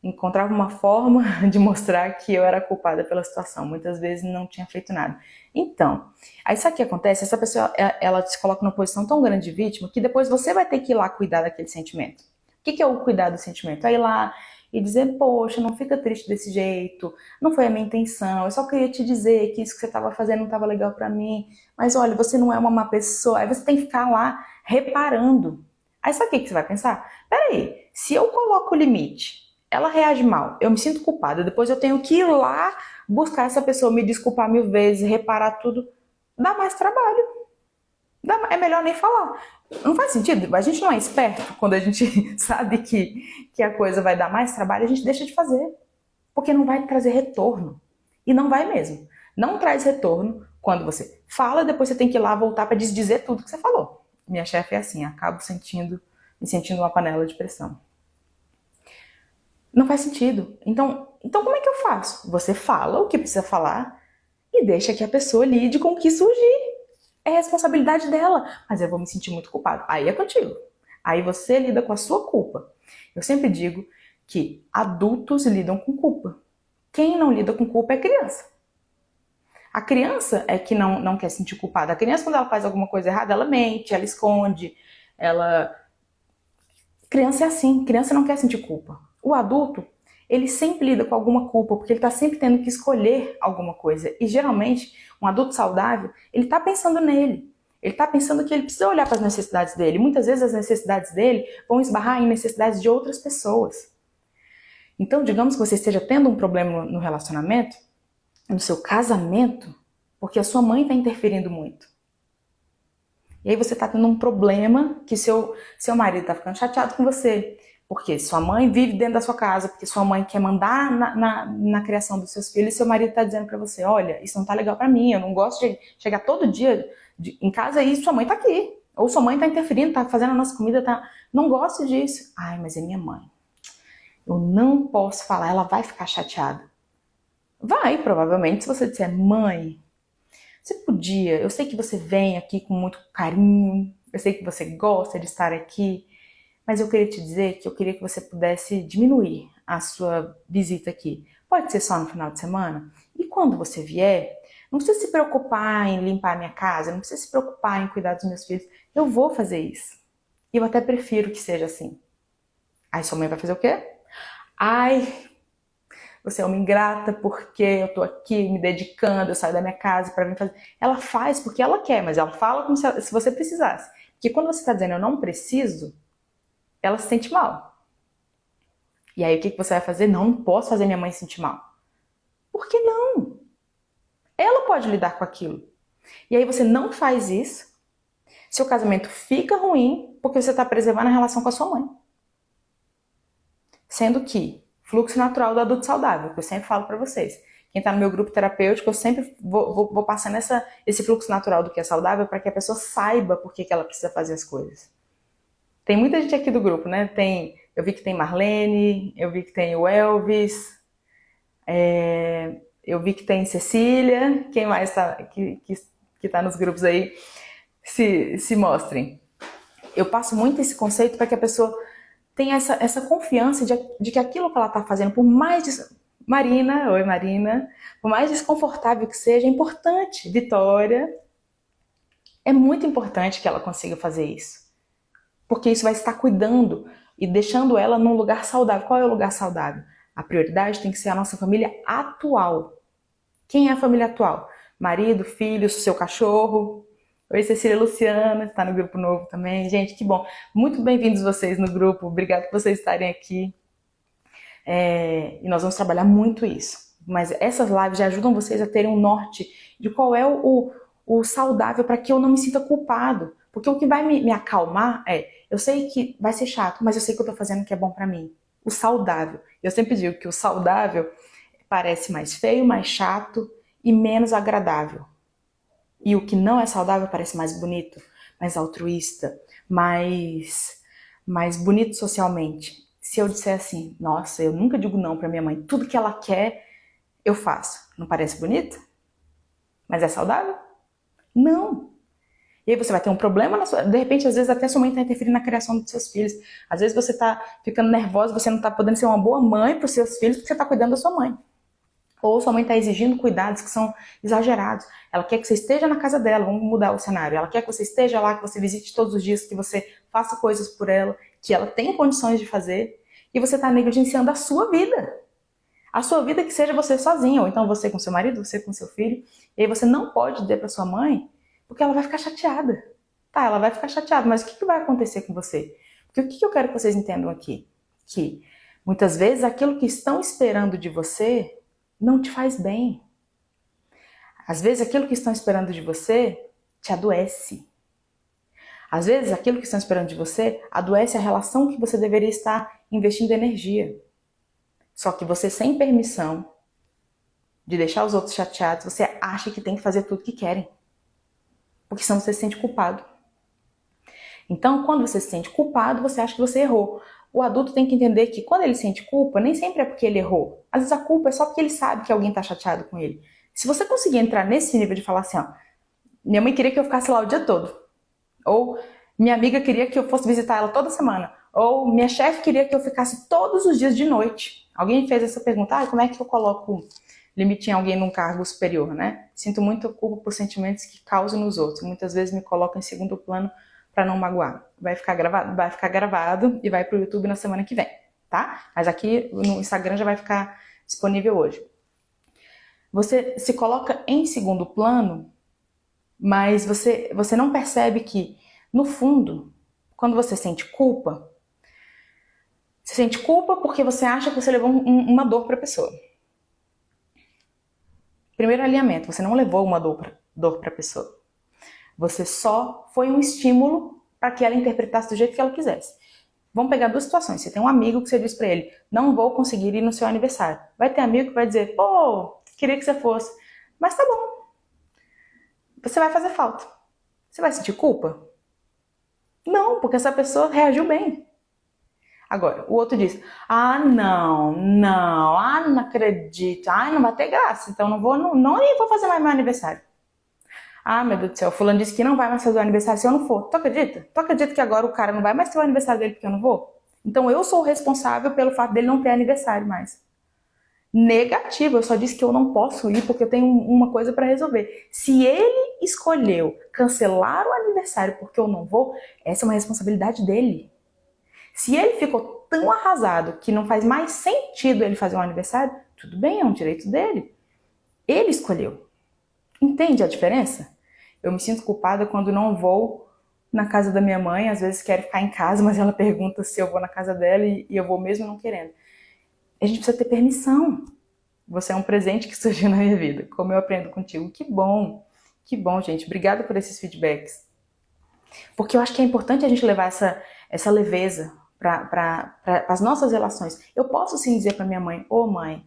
Encontrava uma forma de mostrar que eu era culpada pela situação. Muitas vezes não tinha feito nada. Então, aí sabe o que acontece? Essa pessoa, ela se coloca numa posição tão grande de vítima que depois você vai ter que ir lá cuidar daquele sentimento. O que é o cuidar do sentimento? É ir lá e dizer, poxa, não fica triste desse jeito, não foi a minha intenção, eu só queria te dizer que isso que você estava fazendo não estava legal pra mim, mas olha, você não é uma má pessoa. Aí você tem que ficar lá reparando. Aí sabe o que você vai pensar? Peraí, se eu coloco o limite, ela reage mal, eu me sinto culpada, depois eu tenho que ir lá buscar essa pessoa, me desculpar 1000 vezes, reparar tudo, dá mais trabalho. É melhor nem falar. Não faz sentido? A gente não é esperto quando a gente sabe que a coisa vai dar mais trabalho, a gente deixa de fazer. Porque não vai trazer retorno. E não vai mesmo. Não traz retorno quando você fala, depois você tem que ir lá voltar para desdizer tudo que você falou. Minha chefe é assim, acabo me sentindo uma panela de pressão. Não faz sentido. Então como é que eu faço? Você fala o que precisa falar e deixa que a pessoa lide com o que surgir. É responsabilidade dela, mas eu vou me sentir muito culpado. Aí é contigo. Aí você lida com a sua culpa. Eu sempre digo que adultos lidam com culpa. Quem não lida com culpa é criança. A criança é que não quer se sentir culpada. A criança, quando ela faz alguma coisa errada, ela mente, ela esconde, Criança é assim, criança não quer sentir culpa. O adulto, ele sempre lida com alguma culpa, porque ele está sempre tendo que escolher alguma coisa. E geralmente, um adulto saudável, ele está pensando nele. Ele está pensando que ele precisa olhar para as necessidades dele. Muitas vezes as necessidades dele vão esbarrar em necessidades de outras pessoas. Então, digamos que você esteja tendo um problema no relacionamento, no seu casamento, porque a sua mãe está interferindo muito. E aí você está tendo um problema que seu marido está ficando chateado com você, porque sua mãe vive dentro da sua casa, porque sua mãe quer mandar na criação dos seus filhos, e seu marido está dizendo para você, olha, isso não tá legal para mim, eu não gosto de chegar todo dia em casa e sua mãe tá aqui. Ou sua mãe tá interferindo, tá fazendo a nossa comida, tá... Não gosto disso. Ai, mas é minha mãe. Eu não posso falar, ela vai ficar chateada. Vai, provavelmente, se você disser, mãe, você podia, eu sei que você vem aqui com muito carinho, eu sei que você gosta de estar aqui, mas eu queria te dizer que eu queria que você pudesse diminuir a sua visita aqui. Pode ser só no final de semana? E quando você vier, não precisa se preocupar em limpar a minha casa, não precisa se preocupar em cuidar dos meus filhos. Eu vou fazer isso. E eu até prefiro que seja assim. Aí sua mãe vai fazer o quê? Ai, você é uma ingrata porque eu tô aqui me dedicando, eu saio da minha casa para vir fazer. Ela faz porque ela quer, mas ela fala como se você precisasse. Porque quando você tá dizendo eu não preciso, ela se sente mal. E aí o que você vai fazer? Não posso fazer minha mãe se sentir mal. Por que não? Ela pode lidar com aquilo. E aí você não faz isso, seu casamento fica ruim porque você está preservando a relação com a sua mãe. Sendo que, fluxo natural do adulto saudável, que eu sempre falo pra vocês. Quem tá no meu grupo terapêutico, eu sempre vou passando esse fluxo natural do que é saudável para que a pessoa saiba por que ela precisa fazer as coisas. Tem muita gente aqui do grupo, né? Eu vi que tem Marlene, eu vi que tem o Elvis, eu vi que tem Cecília. Quem mais que tá nos grupos aí, se mostrem. Eu passo muito esse conceito para que a pessoa tem essa confiança de que aquilo que ela está fazendo, por mais... Marina, oi Marina, por mais desconfortável que seja, é importante. Vitória, é muito importante que ela consiga fazer isso. Porque isso vai estar cuidando e deixando ela num lugar saudável. Qual é o lugar saudável? A prioridade tem que ser a nossa família atual. Quem é a família atual? Marido, filhos, seu cachorro. Oi, Cecília Luciana, está no grupo novo também. Gente, que bom. Muito bem-vindos vocês no grupo. Obrigada por vocês estarem aqui. E nós vamos trabalhar muito isso. Mas essas lives já ajudam vocês a terem um norte de qual é o saudável para que eu não me sinta culpado. Porque o que vai me acalmar eu sei que vai ser chato, mas eu sei que eu tô fazendo o que é bom para mim. O saudável. Eu sempre digo que o saudável parece mais feio, mais chato e menos agradável. E o que não é saudável parece mais bonito, mais altruísta, mais bonito socialmente. Se eu disser assim, nossa, eu nunca digo não pra minha mãe, tudo que ela quer, eu faço. Não parece bonito? Mas é saudável? Não. E aí você vai ter um problema na sua... De repente, às vezes, até sua mãe está interferindo na criação dos seus filhos. Às vezes você está ficando nervosa, você não está podendo ser uma boa mãe para os seus filhos porque você está cuidando da sua mãe. Ou sua mãe está exigindo cuidados que são exagerados. Ela quer que você esteja na casa dela, vamos mudar o cenário. Ela quer que você esteja lá, que você visite todos os dias, que você faça coisas por ela, que ela tem condições de fazer. E você está negligenciando a sua vida. A sua vida que seja você sozinha, ou então você com seu marido, você com seu filho. E aí você não pode dizer para sua mãe, porque ela vai ficar chateada. Tá, ela vai ficar chateada, mas o que vai acontecer com você? Porque o que eu quero que vocês entendam aqui? Que muitas vezes aquilo que estão esperando de você não te faz bem. Às vezes aquilo que estão esperando de você te adoece. Às vezes aquilo que estão esperando de você adoece a relação que você deveria estar investindo energia. Só que você, sem permissão de deixar os outros chateados, você acha que tem que fazer tudo que querem. Porque senão você se sente culpado. Então, quando você se sente culpado, você acha que você errou. O adulto tem que entender que quando ele sente culpa, nem sempre é porque ele errou. Às vezes a culpa é só porque ele sabe que alguém está chateado com ele. Se você conseguir entrar nesse nível de falar assim, ó, minha mãe queria que eu ficasse lá o dia todo. Ou minha amiga queria que eu fosse visitar ela toda semana. Ou minha chefe queria que eu ficasse todos os dias de noite. Alguém fez essa pergunta, como é que eu coloco limite em alguém num cargo superior, né? Sinto muito culpa por sentimentos que causo nos outros. Muitas vezes me coloco em segundo plano para não magoar. Vai ficar gravado e vai pro YouTube na semana que vem, tá? Mas aqui no Instagram já vai ficar disponível hoje. Você se coloca em segundo plano, mas você não percebe que, no fundo, quando você sente culpa porque você acha que você levou uma dor para a pessoa. Primeiro alinhamento, você não levou uma dor para a pessoa. Você só foi um estímulo para que ela interpretasse do jeito que ela quisesse. Vamos pegar duas situações. Você tem um amigo que você diz para ele, não vou conseguir ir no seu aniversário. Vai ter amigo que vai dizer, pô, queria que você fosse. Mas tá bom. Você vai fazer falta. Você vai sentir culpa? Não, porque essa pessoa reagiu bem. Agora, o outro diz, não acredito, não vai ter graça, então nem vou fazer mais meu aniversário. Meu Deus do céu, fulano disse que não vai mais fazer o aniversário se eu não for. Tu acredita? Tu acredita que agora o cara não vai mais ter o aniversário dele porque eu não vou? Então eu sou o responsável pelo fato dele não ter aniversário mais. Negativo, eu só disse que eu não posso ir porque eu tenho uma coisa para resolver. Se ele escolheu cancelar o aniversário porque eu não vou, essa é uma responsabilidade dele. Se ele ficou tão arrasado que não faz mais sentido ele fazer um aniversário, tudo bem, é um direito dele. Ele escolheu. Entende a diferença? Eu me sinto culpada quando não vou na casa da minha mãe, às vezes quero ficar em casa, mas ela pergunta se eu vou na casa dela e eu vou mesmo não querendo. A gente precisa ter permissão. Você é um presente que surgiu na minha vida, como eu aprendo contigo. Que bom, gente. Obrigada por esses feedbacks. Porque eu acho que é importante a gente levar essa leveza para as nossas relações. Eu posso sim dizer para minha mãe, mãe,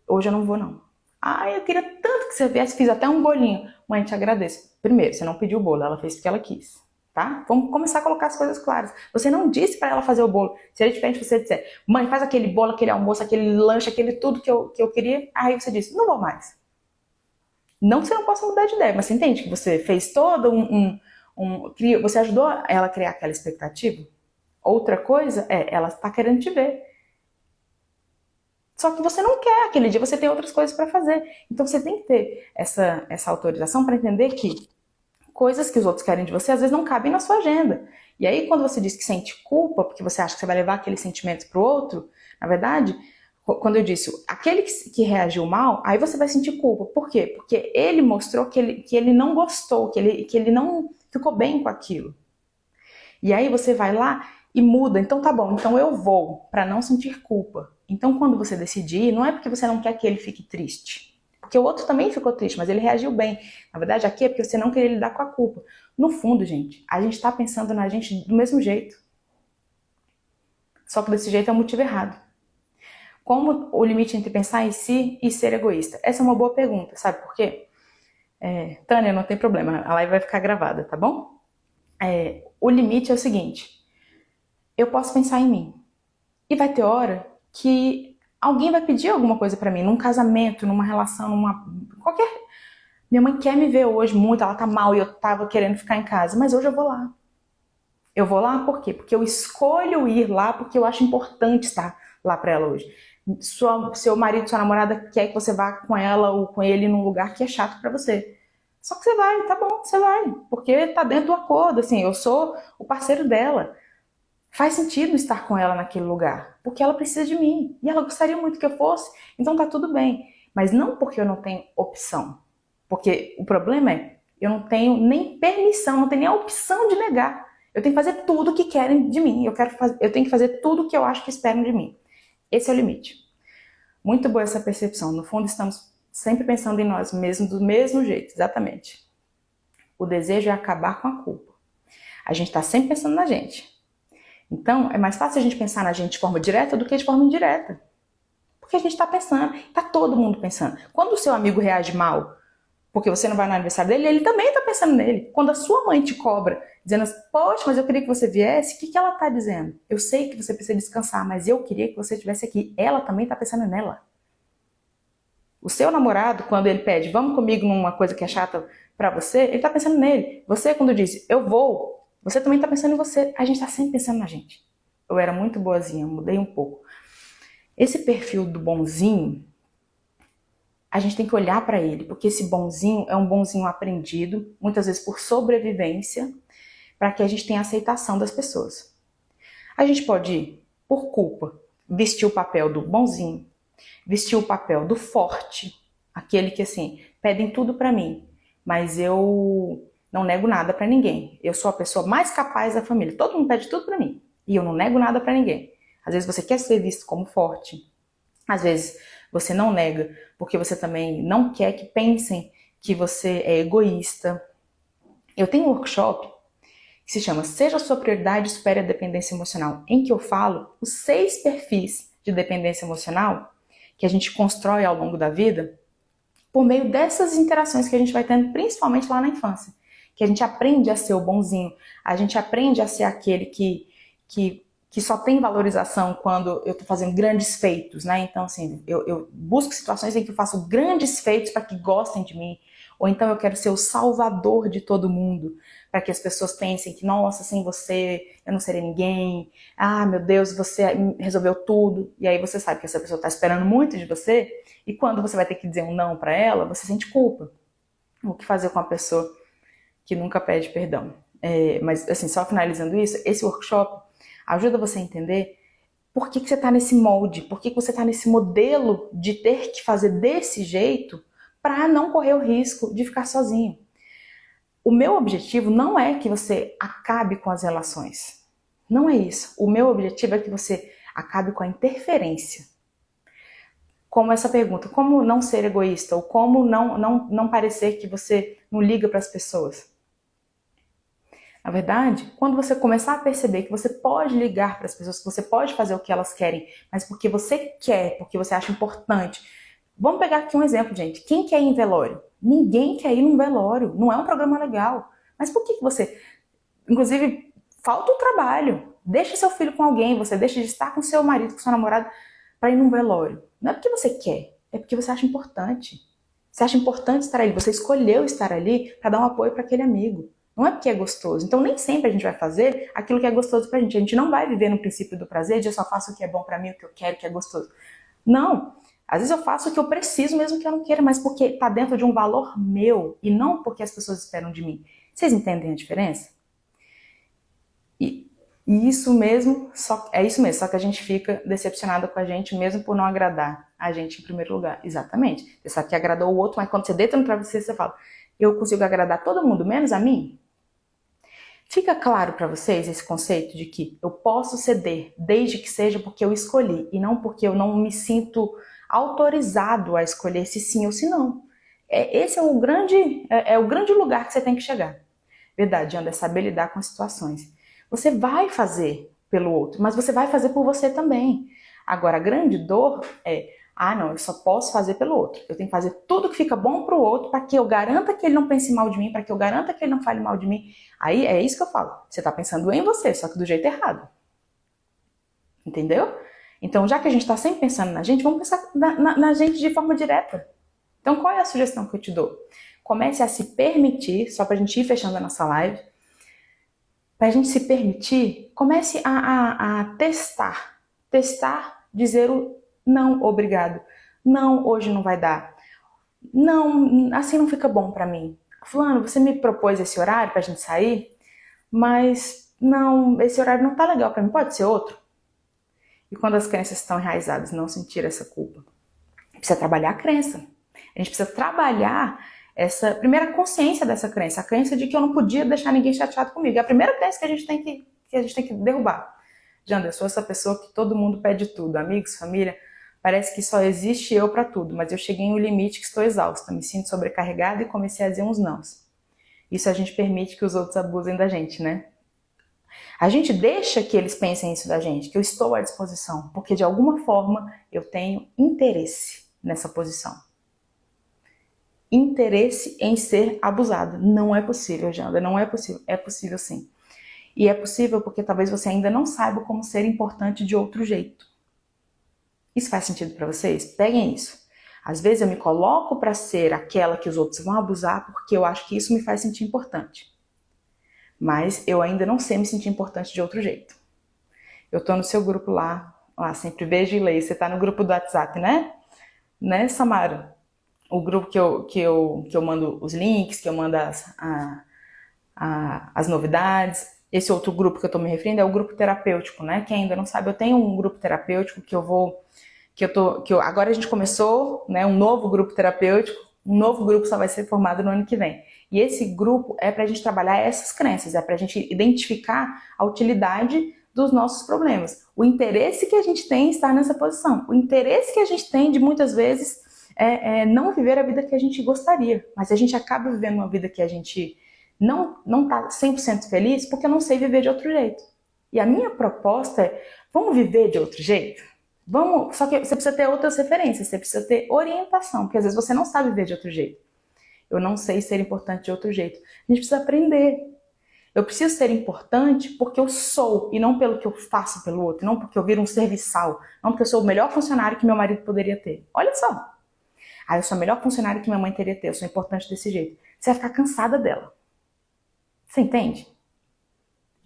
hoje eu não vou não. Eu queria tanto que você viesse, fiz até um bolinho. Mãe, te agradeço. Primeiro, você não pediu o bolo, ela fez porque ela quis, tá? Vamos começar a colocar as coisas claras. Você não disse para ela fazer o bolo. Seria diferente você dizer, mãe, faz aquele bolo, aquele almoço, aquele lanche, aquele tudo que eu queria. Aí você disse, não vou mais. Não que você não possa mudar de ideia, mas você entende que você fez todo você ajudou ela a criar aquela expectativa? Outra coisa é, ela está querendo te ver. Só que você não quer, aquele dia você tem outras coisas para fazer. Então você tem que ter essa autorização para entender que coisas que os outros querem de você às vezes não cabem na sua agenda. E aí quando você diz que sente culpa, porque você acha que você vai levar aqueles sentimentos para o outro, na verdade, quando eu disse aquele que reagiu mal, aí você vai sentir culpa. Por quê? Porque ele mostrou que ele não gostou, que ele não ficou bem com aquilo. E aí você vai lá e muda. Então tá bom, então eu vou, para não sentir culpa. Então quando você decidir, não é porque você não quer que ele fique triste. Porque o outro também ficou triste, mas ele reagiu bem. Na verdade, aqui é porque você não queria lidar com a culpa. No fundo, gente, a gente tá pensando na gente do mesmo jeito. Só que desse jeito é o motivo errado. Como o limite entre pensar em si e ser egoísta? Essa é uma boa pergunta, sabe por quê? Tânia, não tem problema, a live vai ficar gravada, tá bom? O limite é o seguinte, eu posso pensar em mim. E vai ter hora que alguém vai pedir alguma coisa pra mim, num casamento, numa relação, qualquer... Minha mãe quer me ver hoje muito, ela tá mal e eu tava querendo ficar em casa, mas hoje eu vou lá. Eu vou lá por quê? Porque eu escolho ir lá porque eu acho importante estar lá pra ela hoje. Seu marido, sua namorada quer que você vá com ela ou com ele num lugar que é chato pra você. Só que você vai, tá bom, você vai. Porque tá dentro do acordo, assim, eu sou o parceiro dela. Faz sentido estar com ela naquele lugar, porque ela precisa de mim. E ela gostaria muito que eu fosse, então tá tudo bem. Mas não porque eu não tenho opção. Porque o problema é, eu não tenho nem permissão, não tenho nem a opção de negar. Eu tenho que fazer tudo o que querem de mim. Eu tenho que fazer tudo o que eu acho que esperam de mim. Esse é o limite. Muito boa essa percepção. No fundo, estamos sempre pensando em nós mesmos do mesmo jeito, exatamente. O desejo é acabar com a culpa. A gente está sempre pensando na gente. Então, é mais fácil a gente pensar na gente de forma direta do que de forma indireta. Porque a gente está pensando, está todo mundo pensando. Quando o seu amigo reage mal, porque você não vai no aniversário dele, ele também está pensando nele. Quando a sua mãe te cobra, dizendo assim, poxa, mas eu queria que você viesse, o que ela está dizendo? Eu sei que você precisa descansar, mas eu queria que você estivesse aqui. Ela também está pensando nela. O seu namorado, quando ele pede, vamos comigo numa coisa que é chata pra você, ele tá pensando nele. Você, quando diz, eu vou, você também tá pensando em você. A gente tá sempre pensando na gente. Eu era muito boazinha, mudei um pouco. Esse perfil do bonzinho, a gente tem que olhar pra ele, porque esse bonzinho é um bonzinho aprendido, muitas vezes por sobrevivência, para que a gente tenha aceitação das pessoas. A gente pode ir, por culpa, vestir o papel do bonzinho, vestir o papel do forte, aquele que assim, pedem tudo pra mim, mas eu não nego nada pra ninguém. Eu sou a pessoa mais capaz da família. Todo mundo pede tudo pra mim e eu não nego nada pra ninguém. Às vezes você quer ser visto como forte. Às vezes você não nega porque você também não quer que pensem que você é egoísta. Eu tenho um workshop que se chama Seja a Sua Prioridade e Supere a Dependência Emocional, em que eu falo os 6 perfis de dependência emocional que a gente constrói ao longo da vida por meio dessas interações que a gente vai tendo, principalmente lá na infância. Que a gente aprende a ser o bonzinho, a gente aprende a ser aquele que só tem valorização quando eu estou fazendo grandes feitos, né? Então, assim, eu busco situações em que eu faço grandes feitos para que gostem de mim, ou então eu quero ser o salvador de todo mundo, para que as pessoas pensem que, nossa, sem você eu não serei ninguém, ah, meu Deus, você resolveu tudo, e aí você sabe que essa pessoa está esperando muito de você, e quando você vai ter que dizer um não para ela, você sente culpa. O que fazer com a pessoa que nunca pede perdão? Mas, assim, só finalizando isso, esse workshop ajuda você a entender por que você está nesse molde, por que você está nesse modelo de ter que fazer desse jeito para não correr o risco de ficar sozinho. O meu objetivo não é que você acabe com as relações. Não é isso. O meu objetivo é que você acabe com a interferência. Como essa pergunta, como não ser egoísta? Ou como não parecer que você não liga para as pessoas? Na verdade, quando você começar a perceber que você pode ligar para as pessoas, que você pode fazer o que elas querem, mas porque você quer, porque você acha importante. Vamos pegar aqui um exemplo, gente. Quem quer ir em velório? Ninguém quer ir num velório. Não é um programa legal. Mas por que você... Inclusive, falta o trabalho. Deixa seu filho com alguém, você deixa de estar com seu marido, com sua namorada, para ir num velório. Não é porque você quer, é porque você acha importante. Você acha importante estar ali, você escolheu estar ali para dar um apoio para aquele amigo. Não é porque é gostoso. Então nem sempre a gente vai fazer aquilo que é gostoso pra gente. A gente não vai viver no princípio do prazer de eu só faço o que é bom pra mim, o que eu quero, o que é gostoso. Não. Às vezes eu faço o que eu preciso mesmo que eu não queira, mas porque tá dentro de um valor meu e não porque as pessoas esperam de mim. Vocês entendem a diferença? E isso mesmo, é isso mesmo, só que a gente fica decepcionada com a gente mesmo por não agradar a gente em primeiro lugar. Exatamente. Você sabe que agradou o outro, mas quando você deita no travesseiro, você fala, eu consigo agradar todo mundo, menos a mim? Fica claro para vocês esse conceito de que eu posso ceder, desde que seja porque eu escolhi, e não porque eu não me sinto autorizado a escolher se sim ou se não. Esse é o grande lugar que você tem que chegar. Verdade, André, é saber lidar com as situações. Você vai fazer pelo outro, mas você vai fazer por você também. Agora, a grande dor é, não, eu só posso fazer pelo outro. Eu tenho que fazer tudo que fica bom pro outro para que eu garanta que ele não pense mal de mim, para que eu garanta que ele não fale mal de mim. Aí é isso que eu falo. Você tá pensando em você, só que do jeito errado. Entendeu? Então, já que a gente tá sempre pensando na gente, vamos pensar na gente de forma direta. Então, qual é a sugestão que eu te dou? Comece a se permitir, só pra gente ir fechando a nossa live, pra gente se permitir, comece a testar. Testar, dizer o não, obrigado. Não, hoje não vai dar. Não, assim não fica bom pra mim. Fulano, você me propôs esse horário pra gente sair, mas não, esse horário não tá legal pra mim, pode ser outro? E quando as crenças estão enraizadas, não sentir essa culpa. Precisa trabalhar a crença. A gente precisa trabalhar essa primeira consciência dessa crença, a crença de que eu não podia deixar ninguém chateado comigo. É a primeira crença que a gente tem que derrubar. Janda, eu sou essa pessoa que todo mundo pede tudo, amigos, família, parece que só existe eu para tudo, mas eu cheguei em um limite que estou exausta, me sinto sobrecarregada e comecei a dizer uns nãos. Isso a gente permite que os outros abusem da gente, né? A gente deixa que eles pensem isso da gente, que eu estou à disposição, porque de alguma forma eu tenho interesse nessa posição. Interesse em ser abusada. Não é possível, Janda, não é possível. É possível sim. E é possível porque talvez você ainda não saiba como ser importante de outro jeito. Isso faz sentido para vocês? Peguem isso. Às vezes eu me coloco para ser aquela que os outros vão abusar porque eu acho que isso me faz sentir importante. Mas eu ainda não sei me sentir importante de outro jeito. Eu tô no seu grupo lá sempre vejo e leio. Você tá no grupo do WhatsApp, né? Né, Samara? O grupo que eu mando os links, que eu mando as novidades. Esse outro grupo que eu tô me referindo é o grupo terapêutico, né? Quem ainda não sabe, eu tenho um grupo terapêutico agora a gente começou, né, um novo grupo terapêutico, um novo grupo só vai ser formado no ano que vem. E esse grupo é pra gente trabalhar essas crenças, é pra gente identificar a utilidade dos nossos problemas. O interesse que a gente tem em estar nessa posição. O interesse que a gente tem de muitas vezes não viver a vida que a gente gostaria. Mas a gente acaba vivendo uma vida que a gente não tá 100% feliz porque eu não sei viver de outro jeito. E a minha proposta é, vamos viver de outro jeito? Vamos, só que você precisa ter outras referências, você precisa ter orientação, porque às vezes você não sabe viver de outro jeito. Eu não sei ser importante de outro jeito. A gente precisa aprender. Eu preciso ser importante porque eu sou, e não pelo que eu faço pelo outro, não porque eu viro um serviçal, não porque eu sou o melhor funcionário que meu marido poderia ter. Olha só. Eu sou o melhor funcionário que minha mãe teria ter, eu sou importante desse jeito. Você vai ficar cansada dela. Você entende?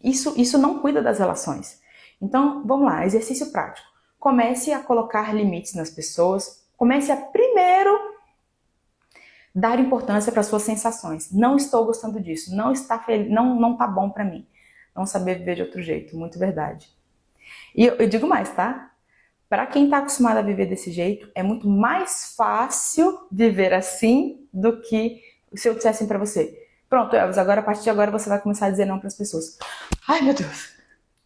Isso não cuida das relações. Então, vamos lá, exercício prático. Comece a colocar limites nas pessoas. Comece a primeiro dar importância para suas sensações. Não estou gostando disso, não está feliz, não tá bom para mim. Não saber viver de outro jeito, muito verdade. E eu digo mais, tá? Para quem está acostumado a viver desse jeito, é muito mais fácil viver assim do que se eu dissesse assim para você. Pronto, Elvis, agora a partir de agora você vai começar a dizer não para as pessoas. Ai, meu Deus.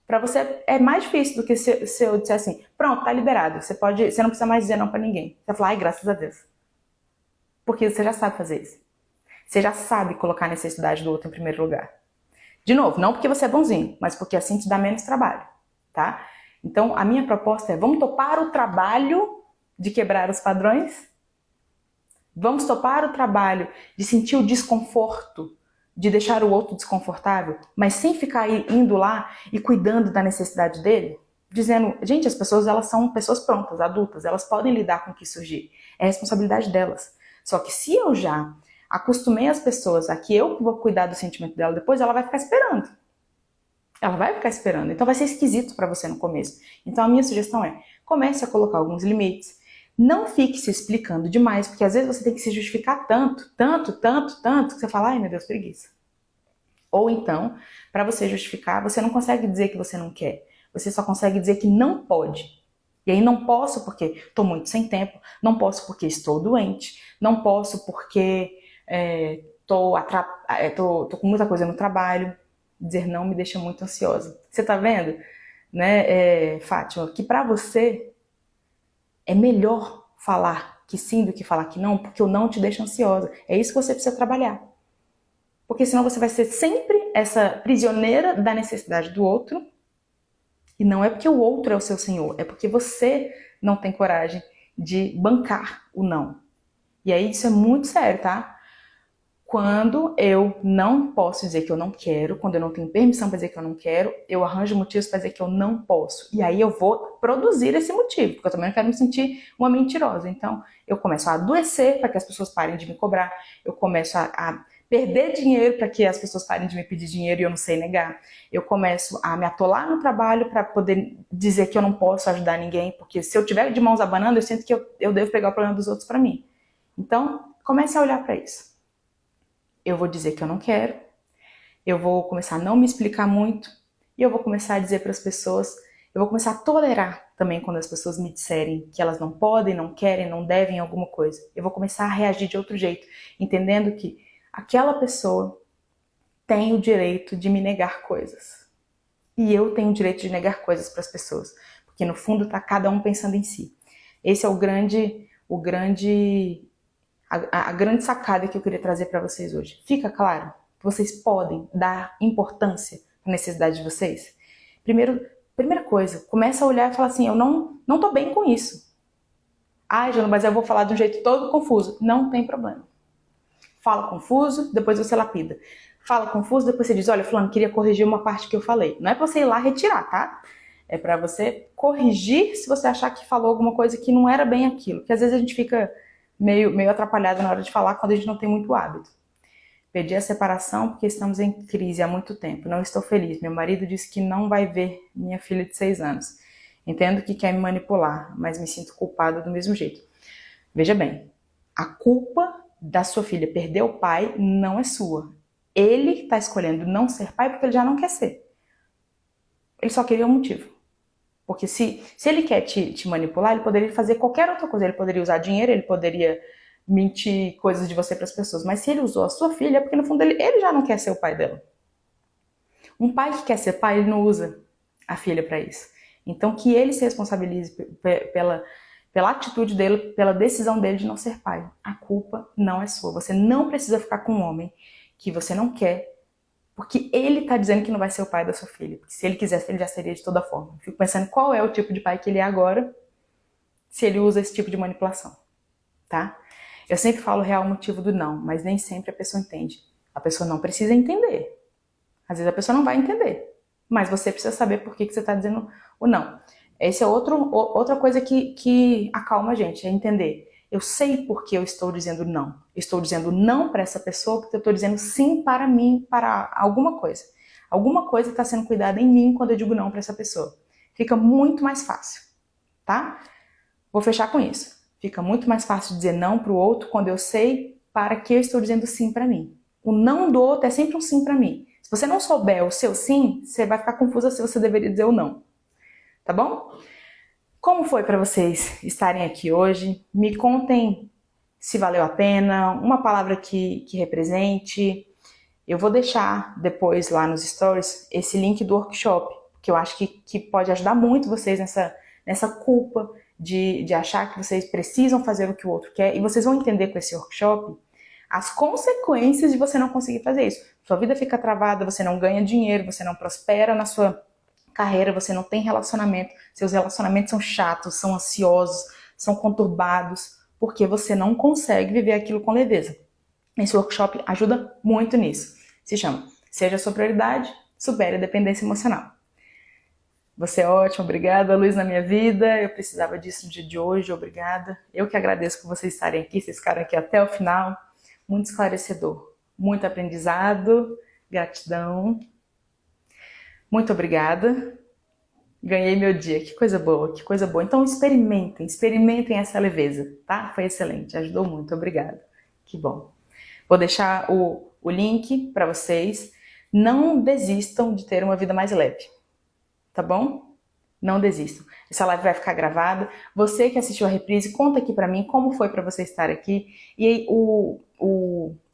Para você é mais difícil do que se eu disser assim, pronto, tá liberado, você não precisa mais dizer não para ninguém. Você vai falar, ai, graças a Deus. Porque você já sabe fazer isso. Você já sabe colocar a necessidade do outro em primeiro lugar. De novo, não porque você é bonzinho, mas porque assim te dá menos trabalho, tá? Então, a minha proposta é, vamos topar o trabalho de quebrar os padrões? Vamos topar o trabalho de sentir o desconforto, de deixar o outro desconfortável, mas sem ficar indo lá e cuidando da necessidade dele? Dizendo, gente, as pessoas, elas são pessoas prontas, adultas, elas podem lidar com o que surgir. É responsabilidade delas. Só que se eu já acostumei as pessoas a que eu vou cuidar do sentimento dela depois, ela vai ficar esperando. Ela vai ficar esperando. Então vai ser esquisito para você no começo. Então a minha sugestão é, comece a colocar alguns limites. Não fique se explicando demais, porque às vezes você tem que se justificar tanto, que você fala, ai meu Deus, preguiça. Ou então, para você justificar, você não consegue dizer que você não quer. Você só consegue dizer que não pode. E aí não posso porque estou muito sem tempo, não posso porque estou doente, não posso porque tô com muita coisa no trabalho. Dizer não me deixa muito ansiosa. Você tá vendo, né, Fátima, que para você é melhor falar que sim do que falar que não, porque o não te deixa ansiosa. É isso que você precisa trabalhar. Porque senão você vai ser sempre essa prisioneira da necessidade do outro. E não é porque o outro é o seu senhor, é porque você não tem coragem de bancar o não. E aí isso é muito sério, tá? Quando eu não posso dizer que eu não quero, quando eu não tenho permissão para dizer que eu não quero, eu arranjo motivos para dizer que eu não posso. E aí eu vou produzir esse motivo, porque eu também não quero me sentir uma mentirosa. Então, eu começo a adoecer para que as pessoas parem de me cobrar, eu começo a perder dinheiro para que as pessoas parem de me pedir dinheiro e eu não sei negar. Eu começo a me atolar no trabalho para poder dizer que eu não posso ajudar ninguém, porque se eu tiver de mãos abanando, eu sinto que eu devo pegar o problema dos outros para mim. Então, comece a olhar para isso. Eu vou dizer que eu não quero, eu vou começar a não me explicar muito, e eu vou começar a dizer para as pessoas, eu vou começar a tolerar também quando as pessoas me disserem que elas não podem, não querem, não devem alguma coisa. Eu vou começar a reagir de outro jeito, entendendo que aquela pessoa tem o direito de me negar coisas. E eu tenho o direito de negar coisas para as pessoas, porque no fundo está cada um pensando em si. Esse é a grande sacada que eu queria trazer para vocês hoje. Fica claro que vocês podem dar importância à necessidade de vocês? Primeira coisa, começa a olhar e falar assim, eu não tô bem com isso. Ai, Jana, mas eu vou falar de um jeito todo confuso. Não tem problema. Fala confuso, depois você lapida. Fala confuso, depois você diz, olha, fulano, queria corrigir uma parte que eu falei. Não é pra você ir lá retirar, tá? É pra você corrigir se você achar que falou alguma coisa que não era bem aquilo. Porque às vezes a gente fica meio atrapalhado na hora de falar quando a gente não tem muito hábito. Pedi a separação porque estamos em crise há muito tempo. Não estou feliz. Meu marido disse que não vai ver minha filha de 6 anos. Entendo que quer me manipular, mas me sinto culpada do mesmo jeito. Veja bem, a culpa da sua filha perder o pai não é sua. Ele está escolhendo não ser pai porque ele já não quer ser. Ele só queria um motivo. Porque se ele quer te manipular, ele poderia fazer qualquer outra coisa. Ele poderia usar dinheiro, ele poderia mentir coisas de você para as pessoas. Mas se ele usou a sua filha, é porque no fundo ele já não quer ser o pai dela. Um pai que quer ser pai, ele não usa a filha para isso. Então que ele se responsabilize pela atitude dele, pela decisão dele de não ser pai. A culpa não é sua. Você não precisa ficar com um homem que você não quer, porque ele tá dizendo que não vai ser o pai da sua filha. Porque se ele quisesse, ele já seria de toda forma. Eu fico pensando qual é o tipo de pai que ele é agora, se ele usa esse tipo de manipulação, tá? Eu sempre falo o real motivo do não, mas nem sempre a pessoa entende. A pessoa não precisa entender. Às vezes a pessoa não vai entender. Mas você precisa saber por que você tá dizendo o não. Essa é outra coisa que acalma a gente, é entender. Eu sei por que eu estou dizendo não. Eu estou dizendo não para essa pessoa porque eu estou dizendo sim para mim, para alguma coisa. Alguma coisa está sendo cuidada em mim quando eu digo não para essa pessoa. Fica muito mais fácil, tá? Vou fechar com isso. Fica muito mais fácil dizer não para o outro quando eu sei para que eu estou dizendo sim para mim. O não do outro é sempre um sim para mim. Se você não souber o seu sim, você vai ficar confusa se você deveria dizer o não. Tá bom? Como foi para vocês estarem aqui hoje? Me contem se valeu a pena, uma palavra que represente. Eu vou deixar depois lá nos stories esse link do workshop, que eu acho que pode ajudar muito vocês nessa culpa de achar que vocês precisam fazer o que o outro quer, e vocês vão entender com esse workshop as consequências de você não conseguir fazer isso. Sua vida fica travada, você não ganha dinheiro, você não prospera na sua carreira, você não tem relacionamento, seus relacionamentos são chatos, são ansiosos, são conturbados, porque você não consegue viver aquilo com leveza. Esse workshop ajuda muito nisso. Se chama Seja a Sua Prioridade, Supere a Dependência Emocional. Você é ótimo, obrigada, luz na minha vida, eu precisava disso no dia de hoje, obrigada. Eu que agradeço por vocês estarem aqui, vocês ficaram aqui até o final. muito esclarecedor, muito aprendizado, gratidão, muito obrigada. Ganhei meu dia, que coisa boa, que coisa boa. Então experimentem essa leveza, tá? Foi excelente, ajudou muito, obrigada. Que bom. Vou deixar o link para vocês. Não desistam de ter uma vida mais leve, tá bom? Não desistam. Essa live vai ficar gravada. Você que assistiu a reprise, conta aqui pra mim como foi pra você estar aqui. E aí,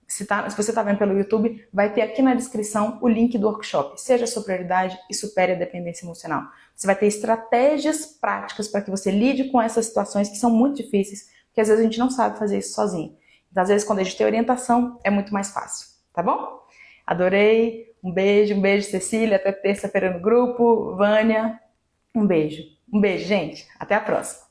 se você tá vendo pelo YouTube, vai ter aqui na descrição o link do workshop. Seja a sua prioridade e supere a dependência emocional. Você vai ter estratégias práticas para que você lide com essas situações que são muito difíceis, porque às vezes a gente não sabe fazer isso sozinho. Então, às vezes, quando a gente tem orientação, é muito mais fácil, tá bom? Adorei. Um beijo, Cecília. Até terça-feira no grupo. Vânia. Um beijo, gente. Até a próxima.